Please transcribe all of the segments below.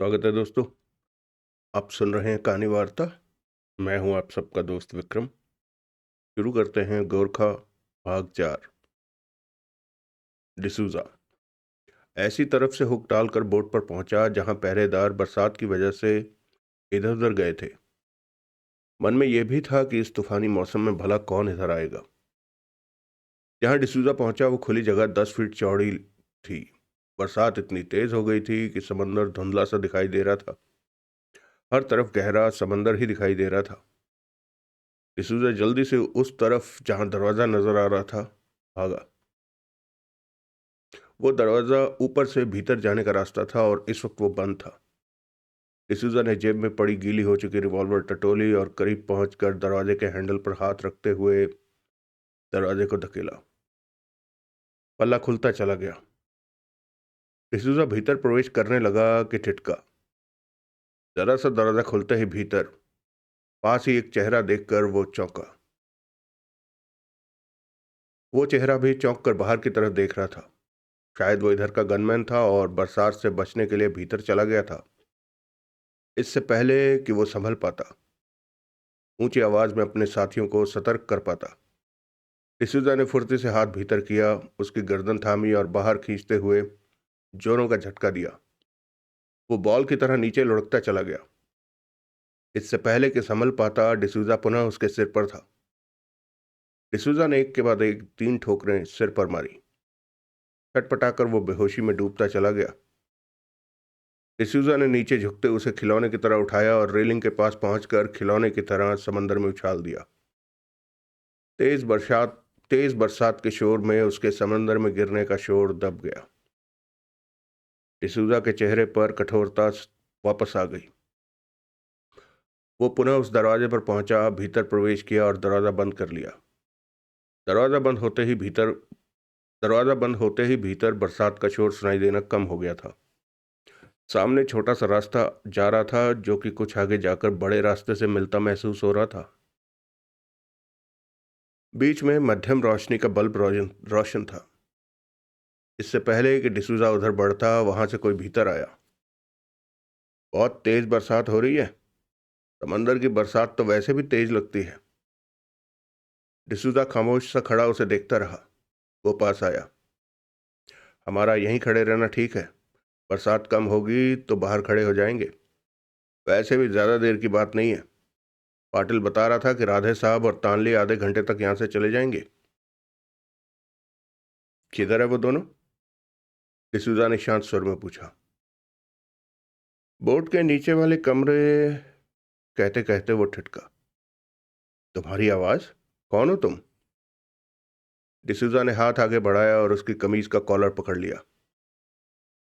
स्वागत है दोस्तों। आप सुन रहे हैं कहानी वार्ता। मैं हूं आप सबका दोस्त विक्रम। शुरू करते हैं गोरखा भाग 4। डिसूजा ऐसी तरफ से हुक डालकर बोट पर पहुंचा जहां पहरेदार बरसात की वजह से इधर उधर गए थे। मन में यह भी था कि इस तूफानी मौसम में भला कौन इधर आएगा। जहां डिसूजा पहुंचा वो खुली जगह 10 फीट चौड़ी थी। बरसात इतनी तेज हो गई थी कि समंदर धुंधला सा दिखाई दे रहा था। हर तरफ गहरा समंदर ही दिखाई दे रहा था। डिसूजा जल्दी से उस तरफ जहां दरवाजा नजर आ रहा था भागा। वो दरवाजा ऊपर से भीतर जाने का रास्ता था और इस वक्त वो बंद था। डिसूजा ने जेब में पड़ी गीली हो चुकी रिवॉल्वर टटोली और करीब पहुंचकर दरवाजे के हैंडल पर हाथ रखते हुए दरवाजे को धकेला। पल्ला खुलता चला गया। डिसूजा भीतर प्रवेश करने लगा कि ठिठका। जरा सा दरवाजा खुलते ही भीतर पास ही एक चेहरा देखकर वो चौंका। वो चेहरा भी चौंक कर बाहर की तरफ देख रहा था। शायद वो इधर का गनमैन था और बरसात से बचने के लिए भीतर चला गया था इससे पहले कि वो संभल पाता, ऊंची आवाज में अपने साथियों को सतर्क कर पाता। डिसूजा ने फुर्ती से हाथ भीतर किया, उसकी गर्दन थामी और बाहर खींचते हुए जोरों का झटका दिया। वो बॉल की तरह नीचे लुढ़कता चला गया। इससे पहले कि संभल पाता, डिसूजा पुनः उसके सिर पर था। डिसूजा ने एक के बाद एक 3 ठोकरें सिर पर मारी। छटपटाकर वो बेहोशी में डूबता चला गया। डिसूजा ने नीचे झुकते उसे खिलौने की तरह उठाया और रेलिंग के पास पहुंचकर खिलौने की तरह समंदर में उछाल दिया। तेज बरसात तेज बरसात के शोर में उसके समंदर में गिरने का शोर दब गया। डिसूजा के चेहरे पर कठोरता वापस आ गई। वो पुनः उस दरवाजे पर पहुंचा, भीतर प्रवेश किया और दरवाजा बंद होते ही भीतर दरवाजा बंद होते ही भीतर बरसात का शोर सुनाई देना कम हो गया था। सामने छोटा सा रास्ता जा रहा था जो कि कुछ आगे जाकर बड़े रास्ते से मिलता महसूस हो रहा था। बीच में मध्यम रोशनी का बल्ब रोशन था। इससे पहले कि डिसूजा उधर बढ़ता, वहां से कोई भीतर आया। बहुत तेज बरसात हो रही है। समंदर की बरसात तो वैसे भी तेज लगती है। डिसूजा खामोश सा खड़ा उसे देखता रहा। वो पास आया। हमारा यहीं खड़े रहना ठीक है। बरसात कम होगी तो बाहर खड़े हो जाएंगे। वैसे भी ज्यादा देर की बात नहीं है। पाटिल बता रहा था कि राधे साहब और तानली आधे घंटे तक यहां से चले जाएंगे। किधर है वो दोनों? डिसूजा ने शांत स्वर में पूछा। बोट के नीचे वाले कमरे, कहते कहते वो ठिठका। तुम्हारी आवाज? कौन हो तुम? डिसूजा ने हाथ आगे बढ़ाया और उसकी कमीज का कॉलर पकड़ लिया।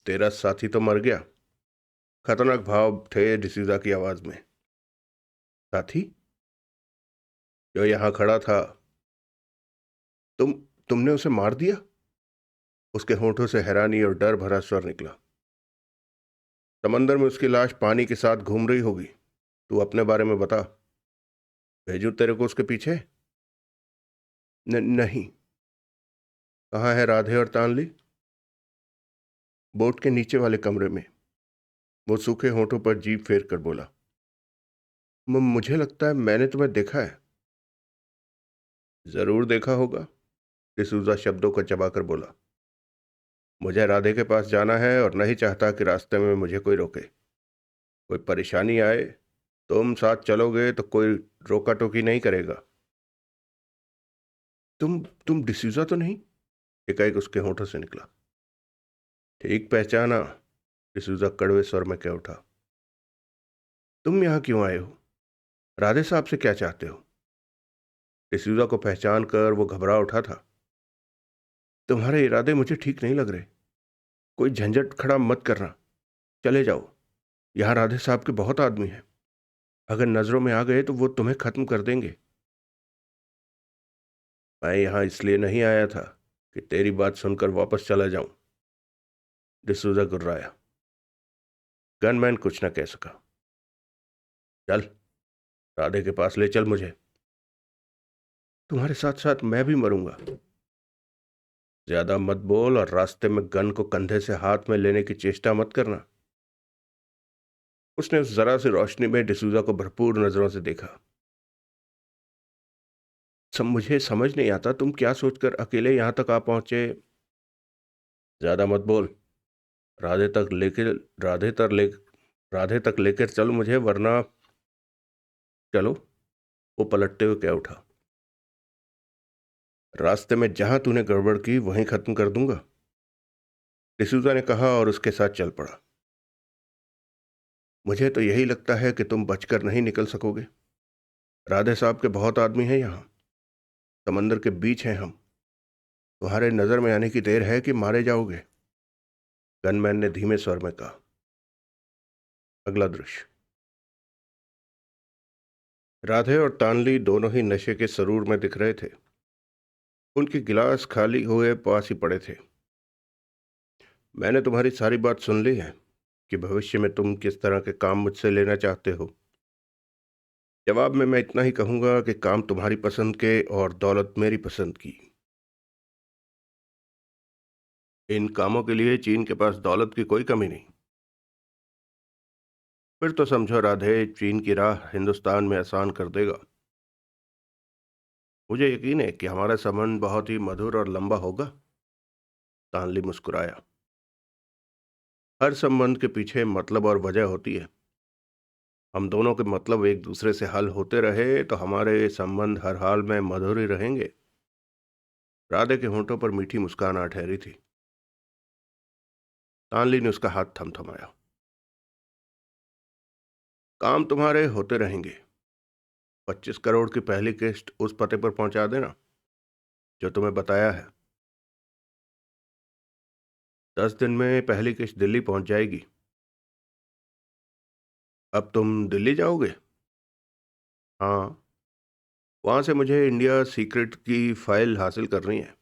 तेरा साथी तो मर गया। खतरनाक भाव थे डिसूजा की आवाज में। साथी? जो यहां खड़ा था। तुम तुमने उसे मार दिया? उसके होठों से हैरानी और डर भरा स्वर निकला। समंदर में उसकी लाश पानी के साथ घूम रही होगी। तू अपने बारे में बता। भेजू तेरे को उसके पीछे? नहीं। कहाँ है राधे और तानली? बोट के नीचे वाले कमरे में। वो सूखे होठों पर जीभ फेर कर बोला। मुझे लगता है मैंने तुम्हें देखा है। जरूर देखा होगा, डिसूजा शब्दों को चबाकर बोला। मुझे राधे के पास जाना है और नहीं चाहता कि रास्ते में मुझे कोई रोके। कोई परेशानी आए, तुम साथ चलोगे तो कोई रोका टोकी नहीं करेगा। तुम डिसूजा तो नहीं? एकाएक उसके होठों से निकला। ठीक पहचाना, डिसूजा कड़वे स्वर में कह उठा। तुम यहां क्यों आए हो? राधे साहब से क्या चाहते हो? डिसूजा को पहचान कर वो घबरा उठा था। तुम्हारे इरादे मुझे ठीक नहीं लग रहे। कोई झंझट खड़ा मत करना। चले जाओ। यहां राधे साहब के बहुत आदमी हैं। अगर नजरों में आ गए तो वो तुम्हें खत्म कर देंगे। मैं यहां इसलिए नहीं आया था कि तेरी बात सुनकर वापस चला जाऊं, डिसूजा गुर्राया। गनमैन कुछ न कह सका। चल, राधे के पास ले चल मुझे। तुम्हारे साथ साथ मैं भी मरूंगा। ज्यादा मत बोल और रास्ते में गन को कंधे से हाथ में लेने की चेष्टा मत करना। उसने उस जरा सी रोशनी में डिसूजा को भरपूर नजरों से देखा। मुझे समझ नहीं आता तुम क्या सोचकर अकेले यहां तक आ पहुंचे। ज्यादा मत बोल। राधे तक लेकर राधे तक ले राधे तक लेकर चल मुझे, वरना। चलो। वो पलटते हुए क्या उठा। रास्ते में जहां तूने गड़बड़ की वहीं खत्म कर दूंगा, डिसूजा ने कहा और उसके साथ चल पड़ा। मुझे तो यही लगता है कि तुम बचकर नहीं निकल सकोगे। राधे साहब के बहुत आदमी हैं यहाँ। समंदर के बीच हैं हम। तुम्हारे नजर में आने की देर है कि मारे जाओगे। गनमैन ने धीमे स्वर में कहा। अगला दृश्य। राधे और तानली दोनों ही नशे के सरूर में दिख रहे थे। उनके गिलास खाली हुए पास ही पड़े थे। मैंने तुम्हारी सारी बात सुन ली है कि भविष्य में तुम किस तरह के काम मुझसे लेना चाहते हो। जवाब में मैं इतना ही कहूंगा कि काम तुम्हारी पसंद के और दौलत मेरी पसंद की। इन कामों के लिए चीन के पास दौलत की कोई कमी नहीं। फिर तो समझो राधे, चीन की राह हिंदुस्तान में आसान कर देगा। मुझे यकीन है कि हमारा संबंध बहुत ही मधुर और लंबा होगा। तानली मुस्कुराया। हर संबंध के पीछे मतलब और वजह होती है। हम दोनों के मतलब एक दूसरे से हल होते रहे तो हमारे संबंध हर हाल में मधुर ही रहेंगे। राधे के होंठों पर मीठी मुस्कान आ ठहरी थी। तानली ने उसका हाथ थमथमाया। काम तुम्हारे होते रहेंगे। 25 करोड़ की पहली किस्त उस पते पर पहुंचा देना जो तुम्हें बताया है। 10 दिन में पहली किस्त दिल्ली पहुंच जाएगी। अब तुम दिल्ली जाओगे? हाँ। वहां से मुझे इंडिया सीक्रेट की फाइल हासिल करनी है।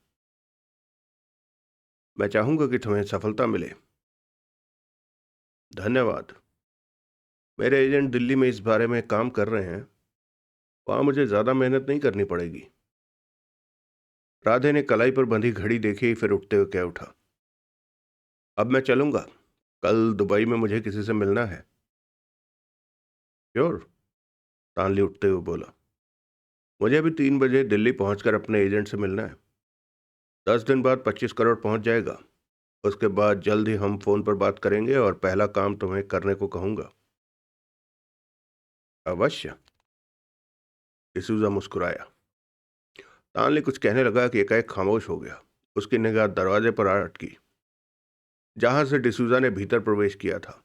मैं चाहूंगा कि तुम्हें सफलता मिले। धन्यवाद। मेरे एजेंट दिल्ली में इस बारे में काम कर रहे हैं। वहां मुझे ज्यादा मेहनत नहीं करनी पड़ेगी। राधे ने कलाई पर बंधी घड़ी देखी, फिर उठते हुए कह उठा। अब मैं चलूंगा। कल दुबई में मुझे किसी से मिलना है। श्योर। तानली उठते हुए बोला। मुझे अभी 3 बजे दिल्ली पहुंचकर अपने एजेंट से मिलना है। 10 दिन बाद 25 करोड़ पहुंच जाएगा। उसके बाद जल्द ही हम फोन पर बात करेंगे और पहला काम तुम्हें करने को कहूंगा। अवश्य। डिसूजा मुस्कुराया। तानली कुछ कहने लगा कि एकाएक खामोश हो गया। उसकी निगाह दरवाजे पर आ अटकी, जहां से डिसूजा ने भीतर प्रवेश किया था।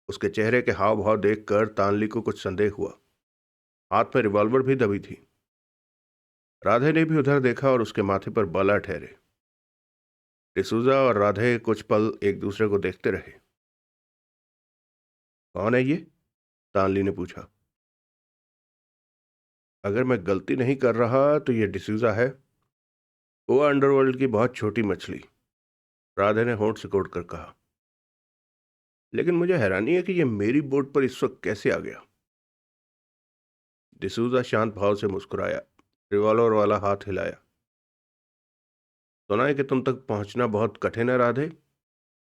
उसके चेहरे के हाव भाव देखकर तानली को कुछ संदेह हुआ। हाथ में रिवॉल्वर भी दबी थी। राधे ने भी उधर देखा और उसके माथे पर बल आ ठहरे। डिसूजा और राधे कुछ पल एक दूसरे को देखते रहे। कौन है ये? तानली ने पूछा। अगर मैं गलती नहीं कर रहा तो ये डिसूजा है। वो अंडरवर्ल्ड की बहुत छोटी मछली, राधे ने होंठ सिकोड़ कर कहा। लेकिन मुझे हैरानी है कि ये मेरी बोट पर इस वक्त कैसे आ गया। डिसूजा शांत भाव से मुस्कुराया, रिवॉल्वर वाला हाथ हिलाया। सुना है कि तुम तक पहुंचना बहुत कठिन है राधे,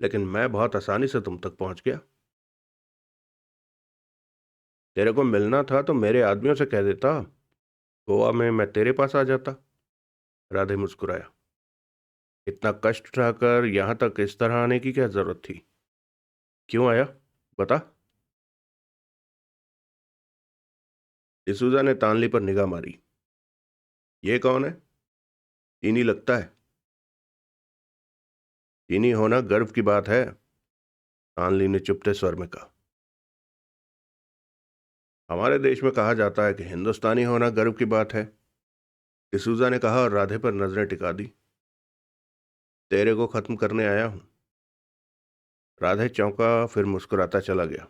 लेकिन मैं बहुत आसानी से तुम तक पहुंच गया। तेरे को मिलना था तो मेरे आदमियों से कह देता। गोवा में मैं तेरे पास आ जाता। राधे मुस्कुराया। इतना कष्ट उठाकर यहां तक इस तरह आने की क्या जरूरत थी? क्यों आया, बता। डिसूजा ने तानली पर निगाह मारी। ये कौन है? चीनी लगता है। चीनी होना गर्व की बात है, तानली ने चुपते स्वर में कहा। हमारे देश में कहा जाता है कि हिंदुस्तानी होना गर्व की बात है, डिसूजा ने कहा और राधे पर नजरें टिका दी। तेरे को खत्म करने आया हूं। राधे चौंका, फिर मुस्कुराता चला गया।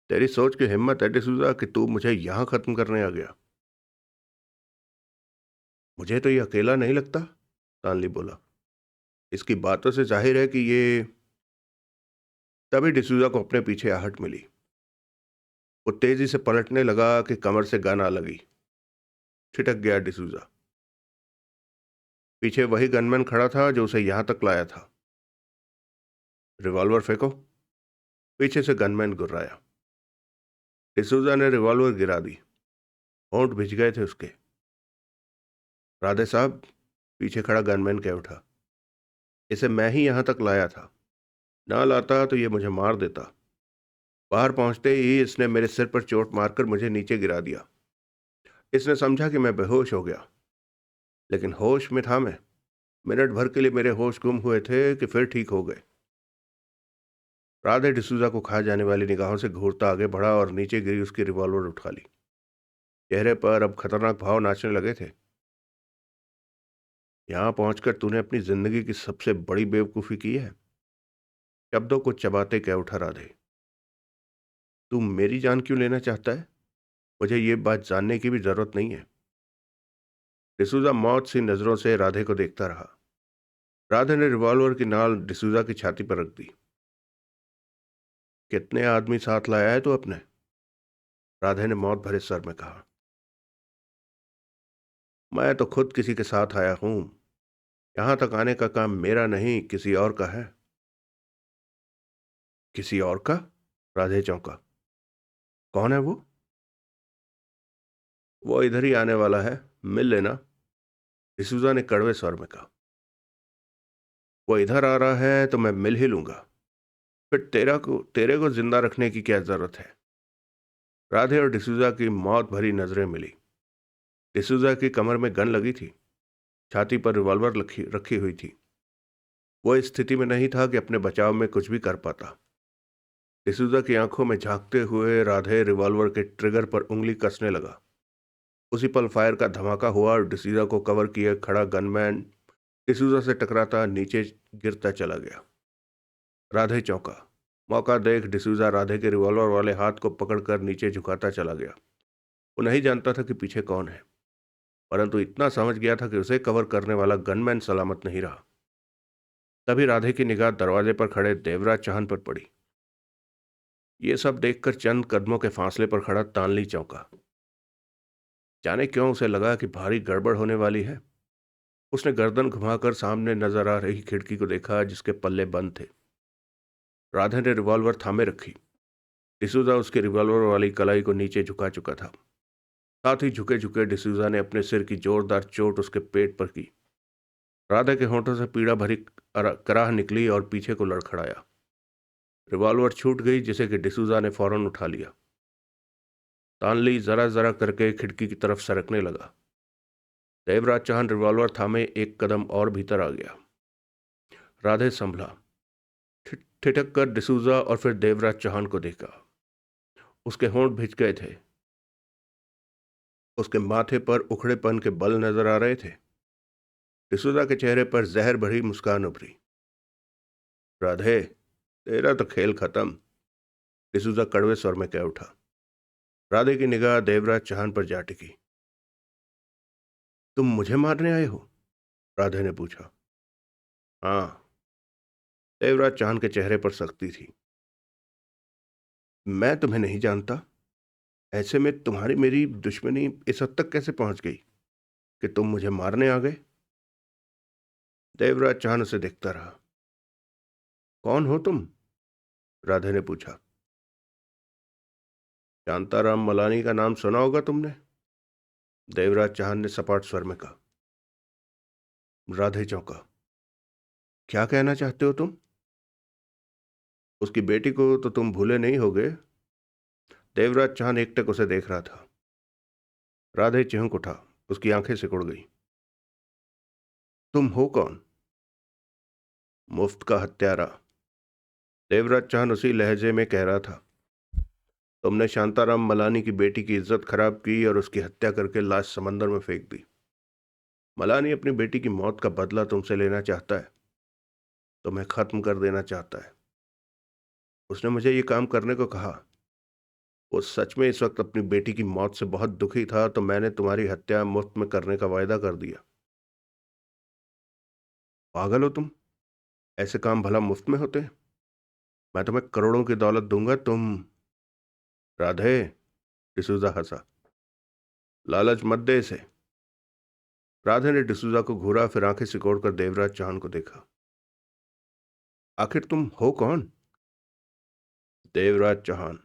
तेरी सोच की हिम्मत है डिसूजा कि तू मुझे यहां खत्म करने आ गया। मुझे तो ये अकेला नहीं लगता, तानली बोला। इसकी बातों से जाहिर है कि ये। तभी डिसूजा को अपने पीछे आहट मिली। वो तेजी से पलटने लगा कि कमर से गन आ लगी। छिटक गया डिसूजा। पीछे वही गनमैन खड़ा था जो उसे यहां तक लाया था। रिवॉल्वर फेंको। पीछे से गनमैन गुर्राया। डिसूजा ने रिवॉल्वर गिरा दी। होंठ भिज गए थे उसके। राधे साहब, पीछे खड़ा गनमैन कह उठा, इसे मैं ही यहां तक लाया था। ना लाता तो ये मुझे मार देता। बाहर पहुंचते ही इसने मेरे सिर पर चोट मारकर मुझे नीचे गिरा दिया। इसने समझा कि मैं बेहोश हो गया, लेकिन होश में था मैं। मिनट भर के लिए मेरे होश गुम हुए थे कि फिर ठीक हो गए। राधे डिसूजा को खा जाने वाली निगाहों से घूरता आगे बढ़ा और नीचे गिरी उसकी रिवॉल्वर उठा ली। चेहरे पर अब खतरनाक भाव नाचने लगे थे। यहां पहुंचकर तूने अपनी जिंदगी की सबसे बड़ी बेवकूफी की है। शब्दों को चबाते कह उठा राधे। तू मेरी जान क्यों लेना चाहता है? मुझे ये बात जानने की भी जरूरत नहीं है। डिसूजा मौत सी नजरों से राधे को देखता रहा। राधे ने रिवॉल्वर की नाल डिसूजा की छाती पर रख दी। कितने आदमी साथ लाया है तू अपने? राधे ने मौत भरे स्वर में कहा। मैं तो खुद किसी के साथ आया हूं। यहां तक आने का काम मेरा नहीं, किसी और का है। किसी और का? राधे चौंका। कौन है वो? वो इधर ही आने वाला है, मिल लेना, डिसूजा ने कड़वे स्वर में कहा। वो इधर आ रहा है तो मैं मिल ही लूंगा। फिर तेरे को जिंदा रखने की क्या जरूरत है? राधे और डिसूजा की मौत भरी नजरें मिली। डिसूजा की कमर में गन लगी थी। छाती पर रिवॉल्वर रखी रखी हुई थी। वो इस स्थिति में नहीं था कि अपने बचाव में कुछ भी कर पाता। डिसूजा की आंखों में झांकते हुए राधे रिवॉल्वर के ट्रिगर पर उंगली कसने लगा। उसी पल फायर का धमाका हुआ और डिसूजा को कवर किए खड़ा गनमैन डिसूजा से टकराता नीचे गिरता चला गया। राधे चौंका। मौका देख डिसूजा राधे के रिवॉल्वर वाले हाथ को पकड़कर नीचे झुकाता चला गया। वो नहीं जानता था कि पीछे कौन है, परंतु इतना समझ गया था कि उसे कवर करने वाला गनमैन सलामत नहीं रहा। तभी राधे की निगाह दरवाजे पर खड़े देवराज चौहान पर पड़ी। ये सब देखकर चंद कदमों के फासले पर खड़ा तानली चौंका। जाने क्यों उसे लगा कि भारी गड़बड़ होने वाली है। उसने गर्दन घुमाकर सामने नजर आ रही खिड़की को देखा, जिसके पल्ले बंद थे। राधे ने रिवॉल्वर थामे रखी। डिसूजा उसके रिवॉल्वर वाली कलाई को नीचे झुका चुका था। साथ ही झुके झुके डिसूजा ने अपने सिर की जोरदार चोट उसके पेट पर की। राधा के होंठों से पीड़ा भरी कराह निकली और पीछे को लड़खड़ाया। रिवॉल्वर छूट गई, जिसे कि डिसूजा ने फौरन उठा लिया। तानली जरा जरा करके खिड़की की तरफ सरकने लगा। देवराज चौहान रिवॉल्वर थामे एक कदम और भीतर आ गया। राधे संभला, ठिठक कर डिसूजा और फिर देवराज चौहान को देखा। उसके होंठ भिज गए थे। उसके माथे पर उखड़ेपन के बल नजर आ रहे थे। डिसूजा के चेहरे पर जहर भरी मुस्कान उभरी। राधे, तेरा तो खेल खत्म, डिसूजा कड़वे स्वर में कह उठा। राधे की निगाह देवराज चौहान पर जा टिकी। तुम मुझे मारने आए हो? राधे ने पूछा। हाँ। देवराज चौहान के चेहरे पर सख्ती थी। मैं तुम्हें नहीं जानता। ऐसे में तुम्हारी मेरी दुश्मनी इस हद तक कैसे पहुंच गई कि तुम मुझे मारने आ गए? देवराज चौहान उसे देखता रहा। कौन हो तुम? राधे ने पूछा। शांताराम मलानी का नाम सुना होगा तुमने? देवराज चौहान ने सपाट स्वर में कहा। राधे चौंका। क्या कहना चाहते हो तुम? उसकी बेटी को तो तुम भूले नहीं होगे? देवराज चौहान एकटक उसे देख रहा था। राधे चिहुक उठा। उसकी आंखें सिकुड़ गई। तुम हो कौन? मुफ्त का हत्यारा, देवराज चौहान उसी लहजे में कह रहा था। तुमने शांताराम मलानी की बेटी की इज्जत खराब की और उसकी हत्या करके लाश समंदर में फेंक दी। मलानी अपनी बेटी की मौत का बदला तुमसे लेना चाहता है, तुम्हें खत्म कर देना चाहता है। उसने मुझे ये काम करने को कहा। वो सच में इस वक्त अपनी बेटी की मौत से बहुत दुखी था, तो मैंने तुम्हारी हत्या मुफ्त में करने का वायदा कर दिया। पागल हो तुम? ऐसे काम भला मुफ्त में होते हैं? मैं तुम्हें करोड़ों की दौलत दूंगा, तुम। राधे, डिसूजा हंसा। लालच मत दे इसे। राधे ने डिसूजा को घूरा, फिर आंखें सिकोड़कर देवराज चौहान को देखा। आखिर तुम हो कौन? देवराज चौहान।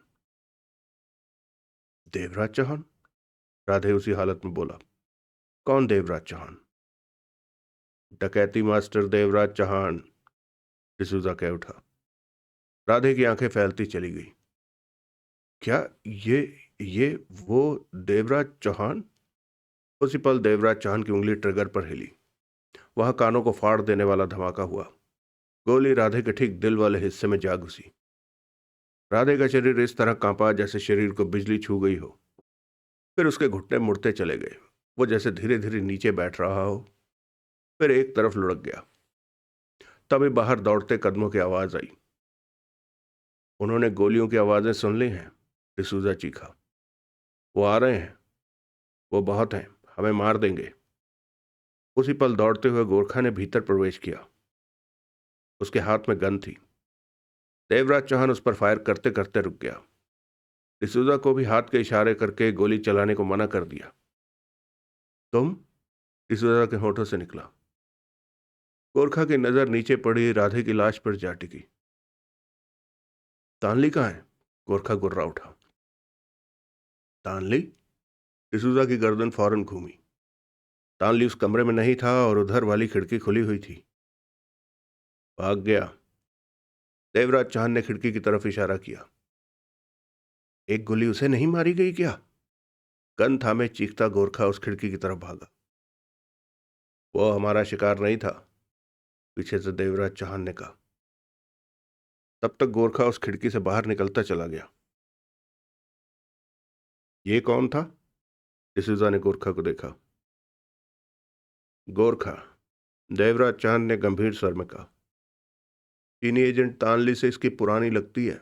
देवराज चौहान? राधे उसी हालत में बोला। कौन देवराज चौहान? डकैती मास्टर देवराज चौहान। डिसूजा कह उठा। राधे की आंखें फैलती चली गई। क्या ये वो देवराज चौहान? उसी पल देवराज चौहान की उंगली ट्रिगर पर हिली। वहां कानों को फाड़ देने वाला धमाका हुआ। गोली राधे के ठीक दिल वाले हिस्से में जा घुसी। राधे का शरीर इस तरह कांपा जैसे शरीर को बिजली छू गई हो। फिर उसके घुटने मुड़ते चले गए। वो जैसे धीरे धीरे नीचे बैठ रहा हो, फिर एक तरफ लुढ़क गया। तभी बाहर दौड़ते कदमों की आवाज आई। उन्होंने गोलियों की आवाजें सुन ली हैं, डिसूजा चीखा। वो आ रहे हैं, वो बहुत हैं, हमें मार देंगे। उसी पल दौड़ते हुए गोरखा ने भीतर प्रवेश किया। उसके हाथ में गन थी। देवराज चौहान उस पर फायर करते करते रुक गया। डिसूजा को भी हाथ के इशारे करके गोली चलाने को मना कर दिया। तुम? डिसूजा के होठों से निकला। गोरखा की नजर नीचे पड़ी राधे की लाश पर जा टिकी। तानली कहाँ है? गोरखा गुर्रा उठा। तानली? डिसूजा की गर्दन फौरन घूमी। तानली उस कमरे में नहीं था और उधर वाली खिड़की खुली हुई थी। भाग गया। देवराज चौहान ने खिड़की की तरफ इशारा किया। एक गोली उसे नहीं मारी गई क्या? गन थामे चीखता गोरखा उस खिड़की की तरफ भागा। वो हमारा शिकार नहीं था, पीछे से देवराज चौहान ने कहा। तब तक गोरखा उस खिड़की से बाहर निकलता चला गया। ये कौन था? डिसूजा ने गोरखा को देखा। गोरखा, देवराज चौहान ने गंभीर स्वर में कहा। चीनी एजेंट तानली से इसकी पुरानी लगती है।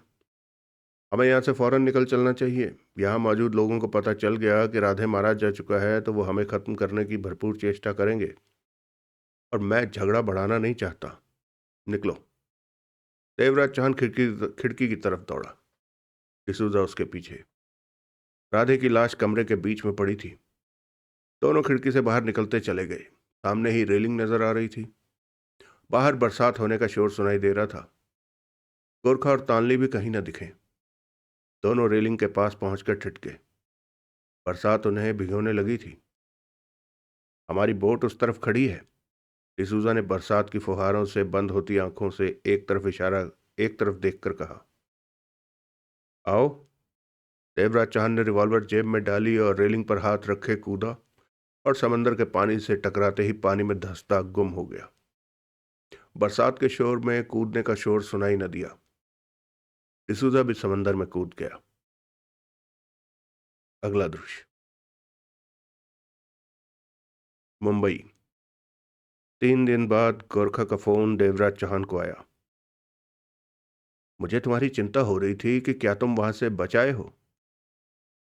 हमें यहाँ से फौरन निकल चलना चाहिए। यहाँ मौजूद लोगों को पता चल गया कि राधे मारा जा चुका है तो वो हमें खत्म करने की भरपूर चेष्टा करेंगे, और मैं झगड़ा बढ़ाना नहीं चाहता। निकलो। देवराज चौहान खिड़की की तरफ दौड़ा। डिसूजा उसके पीछे। राधे की लाश कमरे के बीच में पड़ी थी। दोनों खिड़की से बाहर निकलते चले गए। सामने ही रेलिंग नजर आ रही थी। बाहर बरसात होने का शोर सुनाई दे रहा था। गोरखा और तानली भी कहीं न दिखे। दोनों रेलिंग के पास पहुंचकर ठिठके। बरसात उन्हें भिगोने लगी थी। हमारी बोट उस तरफ खड़ी है। डिसूजा ने बरसात की फुहारों से बंद होती आंखों से एक तरफ देखकर कहा। आओ। देवराज चौहान ने रिवॉल्वर जेब में डाली और रेलिंग पर हाथ रखे कूदा और समंदर के पानी से टकराते ही पानी में धंसता गुम हो गया। बरसात के शोर में कूदने का शोर सुनाई न दिया। डिसूजा भी समंदर में कूद गया। अगला दृश्य। मुंबई। 3 दिन बाद गोरखा का फोन देवराज चौहान को आया। मुझे तुम्हारी चिंता हो रही थी कि क्या तुम वहां से बचाए हो,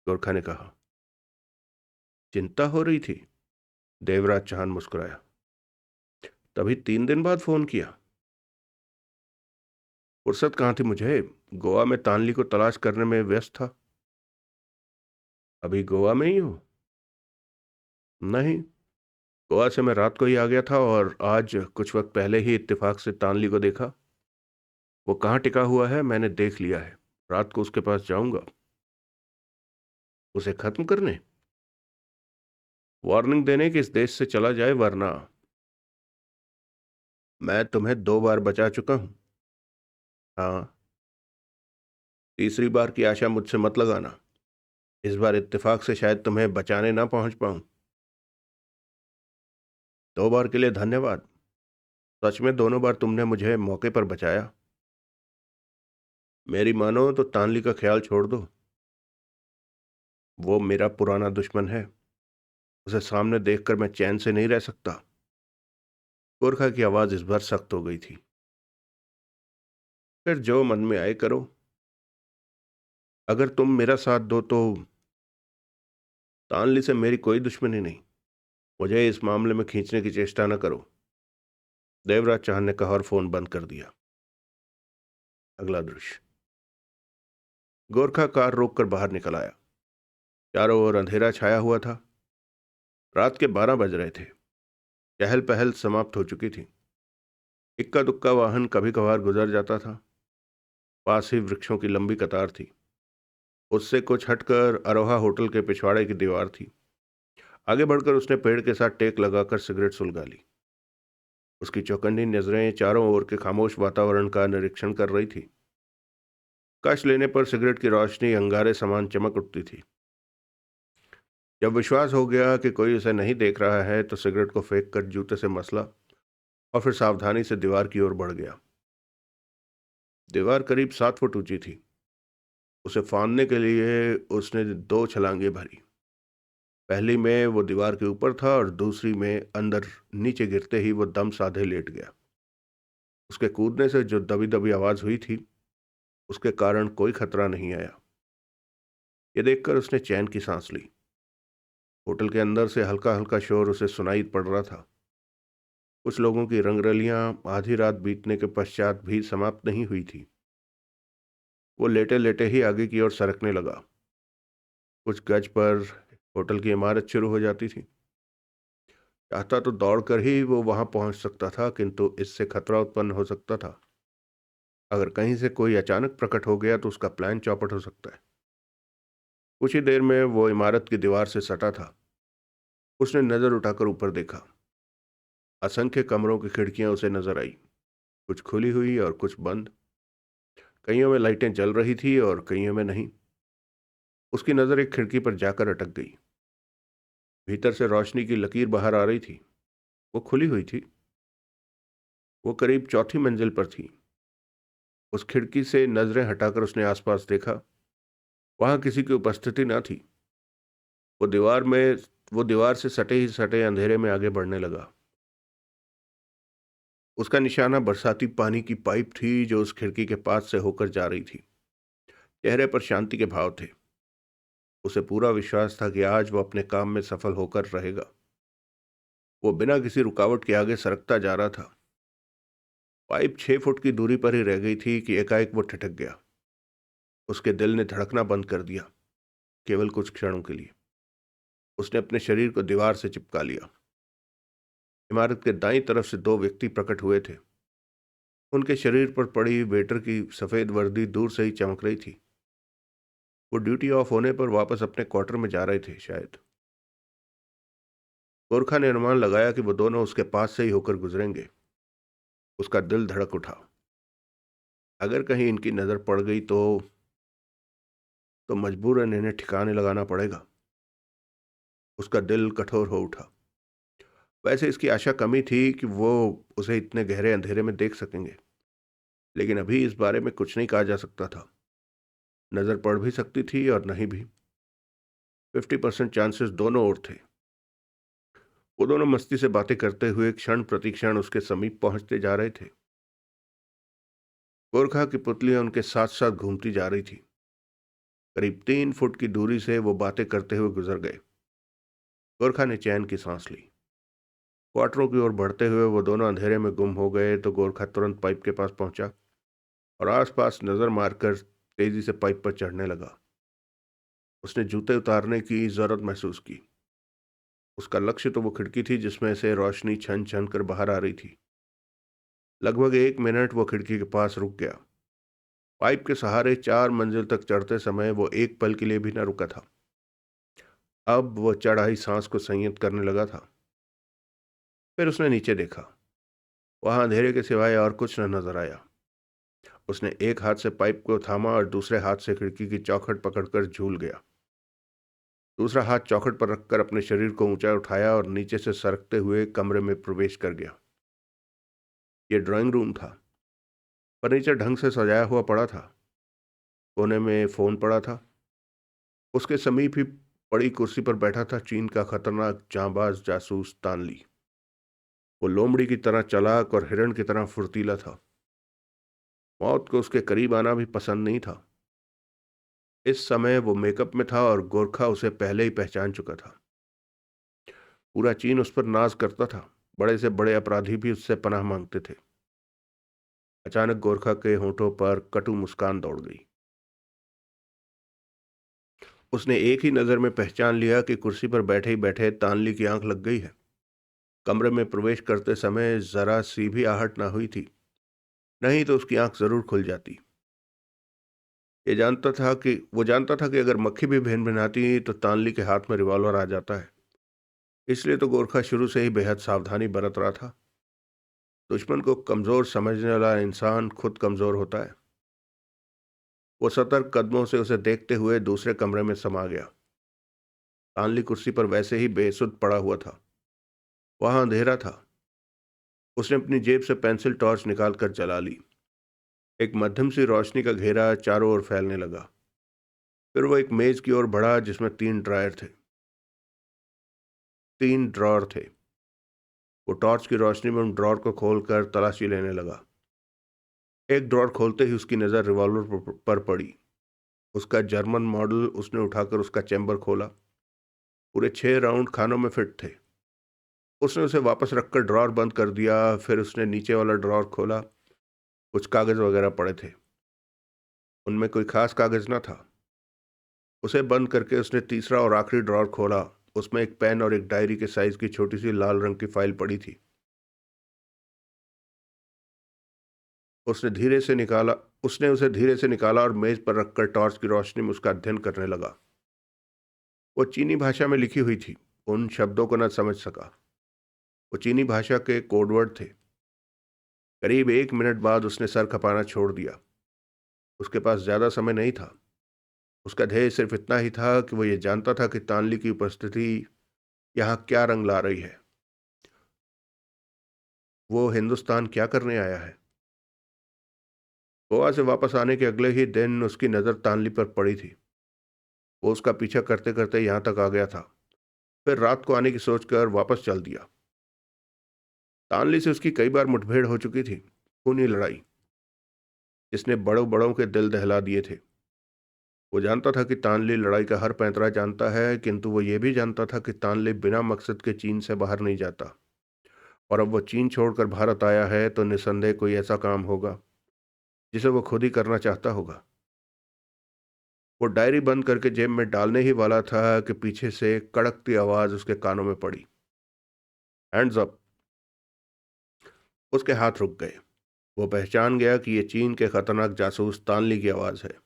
गोरखा ने कहा। चिंता हो रही थी? देवराज चौहान मुस्कुराया। तभी 3 दिन बाद फोन किया? फुर्सत कहाँ थी मुझे, गोवा में तानली को तलाश करने में व्यस्त था। अभी गोवा में ही हो? नहीं, गोवा से मैं रात को ही आ गया था और आज कुछ वक्त पहले ही इत्तेफाक से तानली को देखा। वो कहाँ टिका हुआ है मैंने देख लिया है। रात को उसके पास जाऊंगा। उसे खत्म करने? वार्निंग देने कि इस देश से चला जाए, वरना। मैं तुम्हें 2 बार बचा चुका हूं। हाँ। तीसरी बार की आशा मुझसे मत लगाना। इस बार इत्तेफाक से शायद तुम्हें बचाने ना पहुंच पाऊं। 2 बार के लिए धन्यवाद। सच में दोनों बार तुमने मुझे मौके पर बचाया। मेरी मानो तो तानली का ख्याल छोड़ दो। वो मेरा पुराना दुश्मन है। उसे सामने देखकर मैं चैन से नहीं रह सकता। गोरखा की आवाज इस बार सख्त हो गई थी। फिर जो मन में आए करो। अगर तुम मेरा साथ दो तो। तानली से मेरी कोई दुश्मनी नहीं। मुझे इस मामले में खींचने की चेष्टा न करो, देवराज चौहान ने कहा और फोन बंद कर दिया। अगला दृश्य। गोरखा कार रोककर बाहर निकल आया। चारों ओर अंधेरा छाया हुआ था। रात के 12 बज रहे थे। चहल पहल समाप्त हो चुकी थी। इक्का दुक्का वाहन कभी कभार गुजर जाता था। पास ही वृक्षों की लंबी कतार थी। उससे कुछ हटकर अरोहा होटल के पिछवाड़े की दीवार थी। आगे बढ़कर उसने पेड़ के साथ टेक लगाकर सिगरेट सुलगा ली। उसकी चौकन्नी नजरें चारों ओर के खामोश वातावरण का निरीक्षण कर रही थी। कश लेने पर सिगरेट की रोशनी अंगारे समान चमक उठती थी। जब विश्वास हो गया कि कोई उसे नहीं देख रहा है तो सिगरेट को फेंक कर जूते से मसला और फिर सावधानी से दीवार की ओर बढ़ गया। दीवार करीब 7 फुट ऊंची थी। उसे फांदने के लिए उसने 2 छलांगे भरी। पहली में वो दीवार के ऊपर था और दूसरी में अंदर। नीचे गिरते ही वो दम साधे लेट गया। उसके कूदने से जो दबी दबी आवाज हुई थी उसके कारण कोई खतरा नहीं आया। ये देखकर उसने चैन की सांस ली। होटल के अंदर से हल्का हल्का शोर उसे सुनाई पड़ रहा था। कुछ लोगों की रंगरलियां आधी रात बीतने के पश्चात भी समाप्त नहीं हुई थी। वो लेटे लेटे ही आगे की ओर सरकने लगा। कुछ गज पर होटल की इमारत शुरू हो जाती थी। चाहता तो दौड़कर ही वो वहां पहुंच सकता था, किंतु इससे खतरा उत्पन्न हो सकता था। अगर कहीं से कोई अचानक प्रकट हो गया तो उसका प्लान चौपट हो सकता है। कुछ ही देर में वो इमारत की दीवार से सटा था। उसने नजर उठाकर ऊपर देखा। असंख्य कमरों की खिड़कियां उसे नजर आई, कुछ खुली हुई और कुछ बंद। कईयों में लाइटें जल रही थी और कईयों में नहीं। उसकी नजर एक खिड़की पर जाकर अटक गई। भीतर से रोशनी की लकीर बाहर आ रही थी। वो खुली हुई थी। वो करीब चौथी मंजिल पर थी। उस खिड़की से नजरें हटाकर उसने आसपास देखा। वहां किसी की उपस्थिति न थी। वो दीवार में वो दीवार से सटे ही सटे अंधेरे में आगे बढ़ने लगा। उसका निशाना बरसाती पानी की पाइप थी जो उस खिड़की के पास से होकर जा रही थी। चेहरे पर शांति के भाव थे। उसे पूरा विश्वास था कि आज वो अपने काम में सफल होकर रहेगा। वो बिना किसी रुकावट के आगे सरकता जा रहा था। पाइप 6 फुट की दूरी पर ही रह गई थी कि एकाएक वो ठिठक गया। उसके दिल ने धड़कना बंद कर दिया। केवल कुछ क्षणों के लिए उसने अपने शरीर को दीवार से चिपका लिया। इमारत के दाईं तरफ से 2 व्यक्ति प्रकट हुए थे। उनके शरीर पर पड़ी वेटर की सफेद वर्दी दूर से ही चमक रही थी। वो ड्यूटी ऑफ होने पर वापस अपने क्वार्टर में जा रहे थे शायद। गोरखा ने अनुमान लगाया कि वो दोनों उसके पास से ही होकर गुजरेंगे। उसका दिल धड़क उठा। अगर कहीं इनकी नजर पड़ गई तो मजबूरन इन्हें ठिकाने लगाना पड़ेगा। उसका दिल कठोर हो उठा। वैसे इसकी आशा कमी थी कि वो उसे इतने गहरे अंधेरे में देख सकेंगे, लेकिन अभी इस बारे में कुछ नहीं कहा जा सकता था। नजर पड़ भी सकती थी और नहीं भी। 50% चांसेस दोनों ओर थे। वो दोनों मस्ती से बातें करते हुए क्षण प्रति क्षण उसके समीप पहुंचते जा रहे थे। गोरखा की पुतलियां उनके साथ साथ घूमती जा रही थी। करीब 3 फुट की दूरी से वो बातें करते हुए गुजर गए। गोरखा ने चैन की सांस ली। क्वार्टरों की ओर बढ़ते हुए वो दोनों अंधेरे में गुम हो गए तो गोरखा तुरंत पाइप के पास पहुंचा और आसपास नजर मारकर तेजी से पाइप पर चढ़ने लगा। उसने जूते उतारने की जरूरत महसूस की। उसका लक्ष्य तो वो खिड़की थी जिसमें से रोशनी छन छन कर बाहर आ रही थी। लगभग 1 मिनट वो खिड़की के पास रुक गया। पाइप के सहारे 4 मंजिल तक चढ़ते समय वो एक पल के लिए भी न रुका था। अब वो चढ़ाई सांस को संयत करने लगा था। फिर उसने नीचे देखा। वहां अंधेरे के सिवाय और कुछ न नजर आया। उसने एक हाथ से पाइप को थामा और दूसरे हाथ से खिड़की की चौखट पकड़कर झूल गया। दूसरा हाथ चौखट पर रखकर अपने शरीर को ऊंचा उठाया और नीचे से सरकते हुए कमरे में प्रवेश कर गया। यह ड्राइंग रूम था। फर्नीचर ढंग से सजाया हुआ पड़ा था। कोने में फोन पड़ा था। उसके समीप ही पड़ी कुर्सी पर बैठा था चीन का खतरनाक जांबाज जासूस तानली। वो लोमड़ी की तरह चालाक और हिरण की तरह फुर्तीला था। मौत को उसके करीब आना भी पसंद नहीं था। इस समय वो मेकअप में था और गोरखा उसे पहले ही पहचान चुका था। पूरा चीन उस पर नाज करता था। बड़े से बड़े अपराधी भी उससे पनाह मांगते थे। अचानक गोरखा के होंठों पर कटु मुस्कान दौड़ गई। उसने एक ही नज़र में पहचान लिया कि कुर्सी पर बैठे ही बैठे तानली की आंख लग गई है। कमरे में प्रवेश करते समय जरा सी भी आहट ना हुई थी। नहीं तो उसकी आंख जरूर खुल जाती। वो जानता था कि अगर मक्खी भी भिनभिनाती तो तानली के हाथ में रिवॉल्वर आ जाता है। इसलिए तो गोरखा शुरू से ही बेहद सावधानी बरत रहा था। दुश्मन को कमजोर समझने वाला इंसान खुद कमजोर होता है। वो सतर्क कदमों से उसे देखते हुए दूसरे कमरे में समा गया। तानली कुर्सी पर वैसे ही बेसुध पड़ा हुआ था। वहां अंधेरा था। उसने अपनी जेब से पेंसिल टॉर्च निकालकर जला ली। एक मध्यम सी रोशनी का घेरा चारों ओर फैलने लगा। फिर वो एक मेज की ओर बढ़ा जिसमें तीन ड्रॉर थे। वो टॉर्च की रोशनी में उन ड्रॉर को खोलकर तलाशी लेने लगा। एक ड्रॉर खोलते ही उसकी नज़र रिवॉल्वर पर पड़ी। उसका जर्मन मॉडल। उसने उठाकर उसका चैम्बर खोला। पूरे 6 राउंड खानों में फिट थे। उसने उसे वापस रखकर ड्रॉर बंद कर दिया। फिर उसने नीचे वाला ड्रॉर खोला। कुछ कागज वगैरह पड़े थे। उनमें कोई खास कागज न था। उसे बंद करके उसने तीसरा और आखिरी ड्रॉर खोला। उसमें एक पेन और एक डायरी के साइज की छोटी सी लाल रंग की फाइल पड़ी थी। उसने धीरे से निकाला उसने उसे धीरे से निकाला और मेज पर रखकर टॉर्च की रोशनी में उसका अध्ययन करने लगा। वो चीनी भाषा में लिखी हुई थी। उन शब्दों को न समझ सका। वो चीनी भाषा के कोडवर्ड थे। करीब 1 मिनट बाद उसने सर खपाना छोड़ दिया। उसके पास ज्यादा समय नहीं था। उसका ध्येय सिर्फ इतना ही था कि वो ये जानता था कि तानली की उपस्थिति यहाँ क्या रंग ला रही है। वो हिंदुस्तान क्या करने आया है। गोवा से वापस आने के अगले ही दिन उसकी नज़र तानली पर पड़ी थी। वो उसका पीछा करते करते यहाँ तक आ गया था। फिर रात को आने की सोचकर वापस चल दिया। तानली से उसकी कई बार मुठभेड़ हो चुकी थी। खूनी लड़ाई जिसने बड़ों बड़ों के दिल दहला दिए थे। वो जानता था कि तानली लड़ाई का हर पैंतरा जानता है, किंतु वो ये भी जानता था कि तानली बिना मकसद के चीन से बाहर नहीं जाता। और अब वो चीन छोड़कर भारत आया है तो निस्संदेह कोई ऐसा काम होगा जिसे वो खुद ही करना चाहता होगा। वो डायरी बंद करके जेब में डालने ही वाला था कि पीछे से कड़कती आवाज उसके कानों में पड़ी। Hands up. उसके हाथ रुक गए। वो पहचान गया कि ये चीन के खतरनाक जासूस तानली की आवाज है।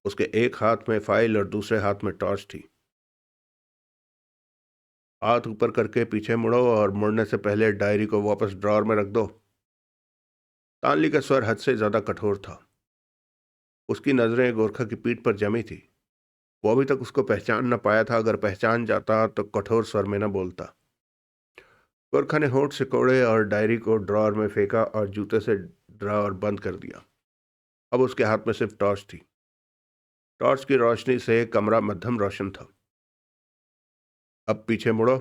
उसके एक हाथ में फाइल और दूसरे हाथ में टॉर्च थी। हाथ ऊपर करके पीछे मुड़ो और मुड़ने से पहले डायरी को वापस ड्रॉर में रख दो। तानली का स्वर हद से ज्यादा कठोर था। उसकी नजरें गोरखा की पीठ पर जमी थी। वो अभी तक उसको पहचान न पाया था। अगर पहचान जाता तो कठोर स्वर में न बोलता। गोरखा ने होंठ सिकोड़े और डायरी को ड्रॉर में फेंका और जूते से ड्रॉर बंद कर दिया। अब उसके हाथ में सिर्फ टॉर्च थी। टॉर्च की रोशनी से कमरा मध्यम रोशन था। अब पीछे मुड़ो।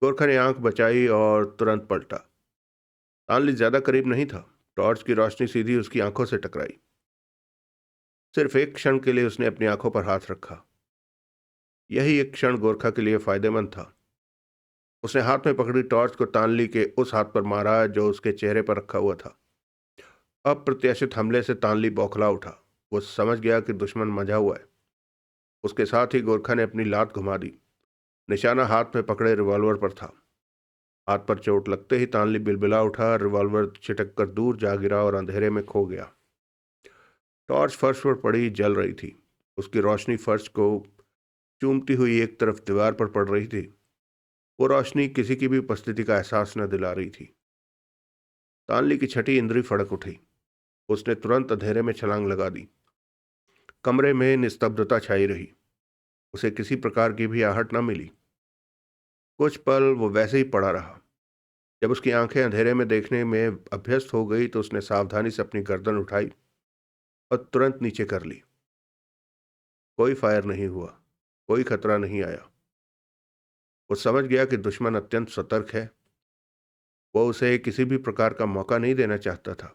गोरखा ने आंख बचाई और तुरंत पलटा। तानली ज्यादा करीब नहीं था। टॉर्च की रोशनी सीधी उसकी आंखों से टकराई। सिर्फ एक क्षण के लिए उसने अपनी आंखों पर हाथ रखा। यही एक क्षण गोरखा के लिए फायदेमंद था। उसने हाथ में पकड़ी टॉर्च को तानली के उस हाथ पर मारा जो उसके चेहरे पर रखा हुआ था। अप्रत्याशित हमले से तानली बौखला उठा। वो समझ गया कि दुश्मन मजा हुआ है। उसके साथ ही गोरखा ने अपनी लात घुमा दी। निशाना हाथ में पकड़े रिवॉल्वर पर था। हाथ पर चोट लगते ही तानली बिलबिला उठा। रिवॉल्वर छिटक कर दूर जा गिरा और अंधेरे में खो गया। टॉर्च फर्श पर पड़ी जल रही थी। उसकी रोशनी फर्श को चूमती हुई एक तरफ दीवार पर पड़ रही थी। वो रोशनी किसी की भी उपस्थिति का एहसास न दिला रही थी। तानली की छठी इंद्री फड़क उठी। उसने तुरंत अंधेरे में छलांग लगा दी। कमरे में निस्तब्धता छाई रही। उसे किसी प्रकार की भी आहट न मिली। कुछ पल वो वैसे ही पड़ा रहा। जब उसकी आंखें अंधेरे में देखने में अभ्यस्त हो गई तो उसने सावधानी से अपनी गर्दन उठाई और तुरंत नीचे कर ली। कोई फायर नहीं हुआ। कोई खतरा नहीं आया। वो समझ गया कि दुश्मन अत्यंत सतर्क है। वो उसे किसी भी प्रकार का मौका नहीं देना चाहता था।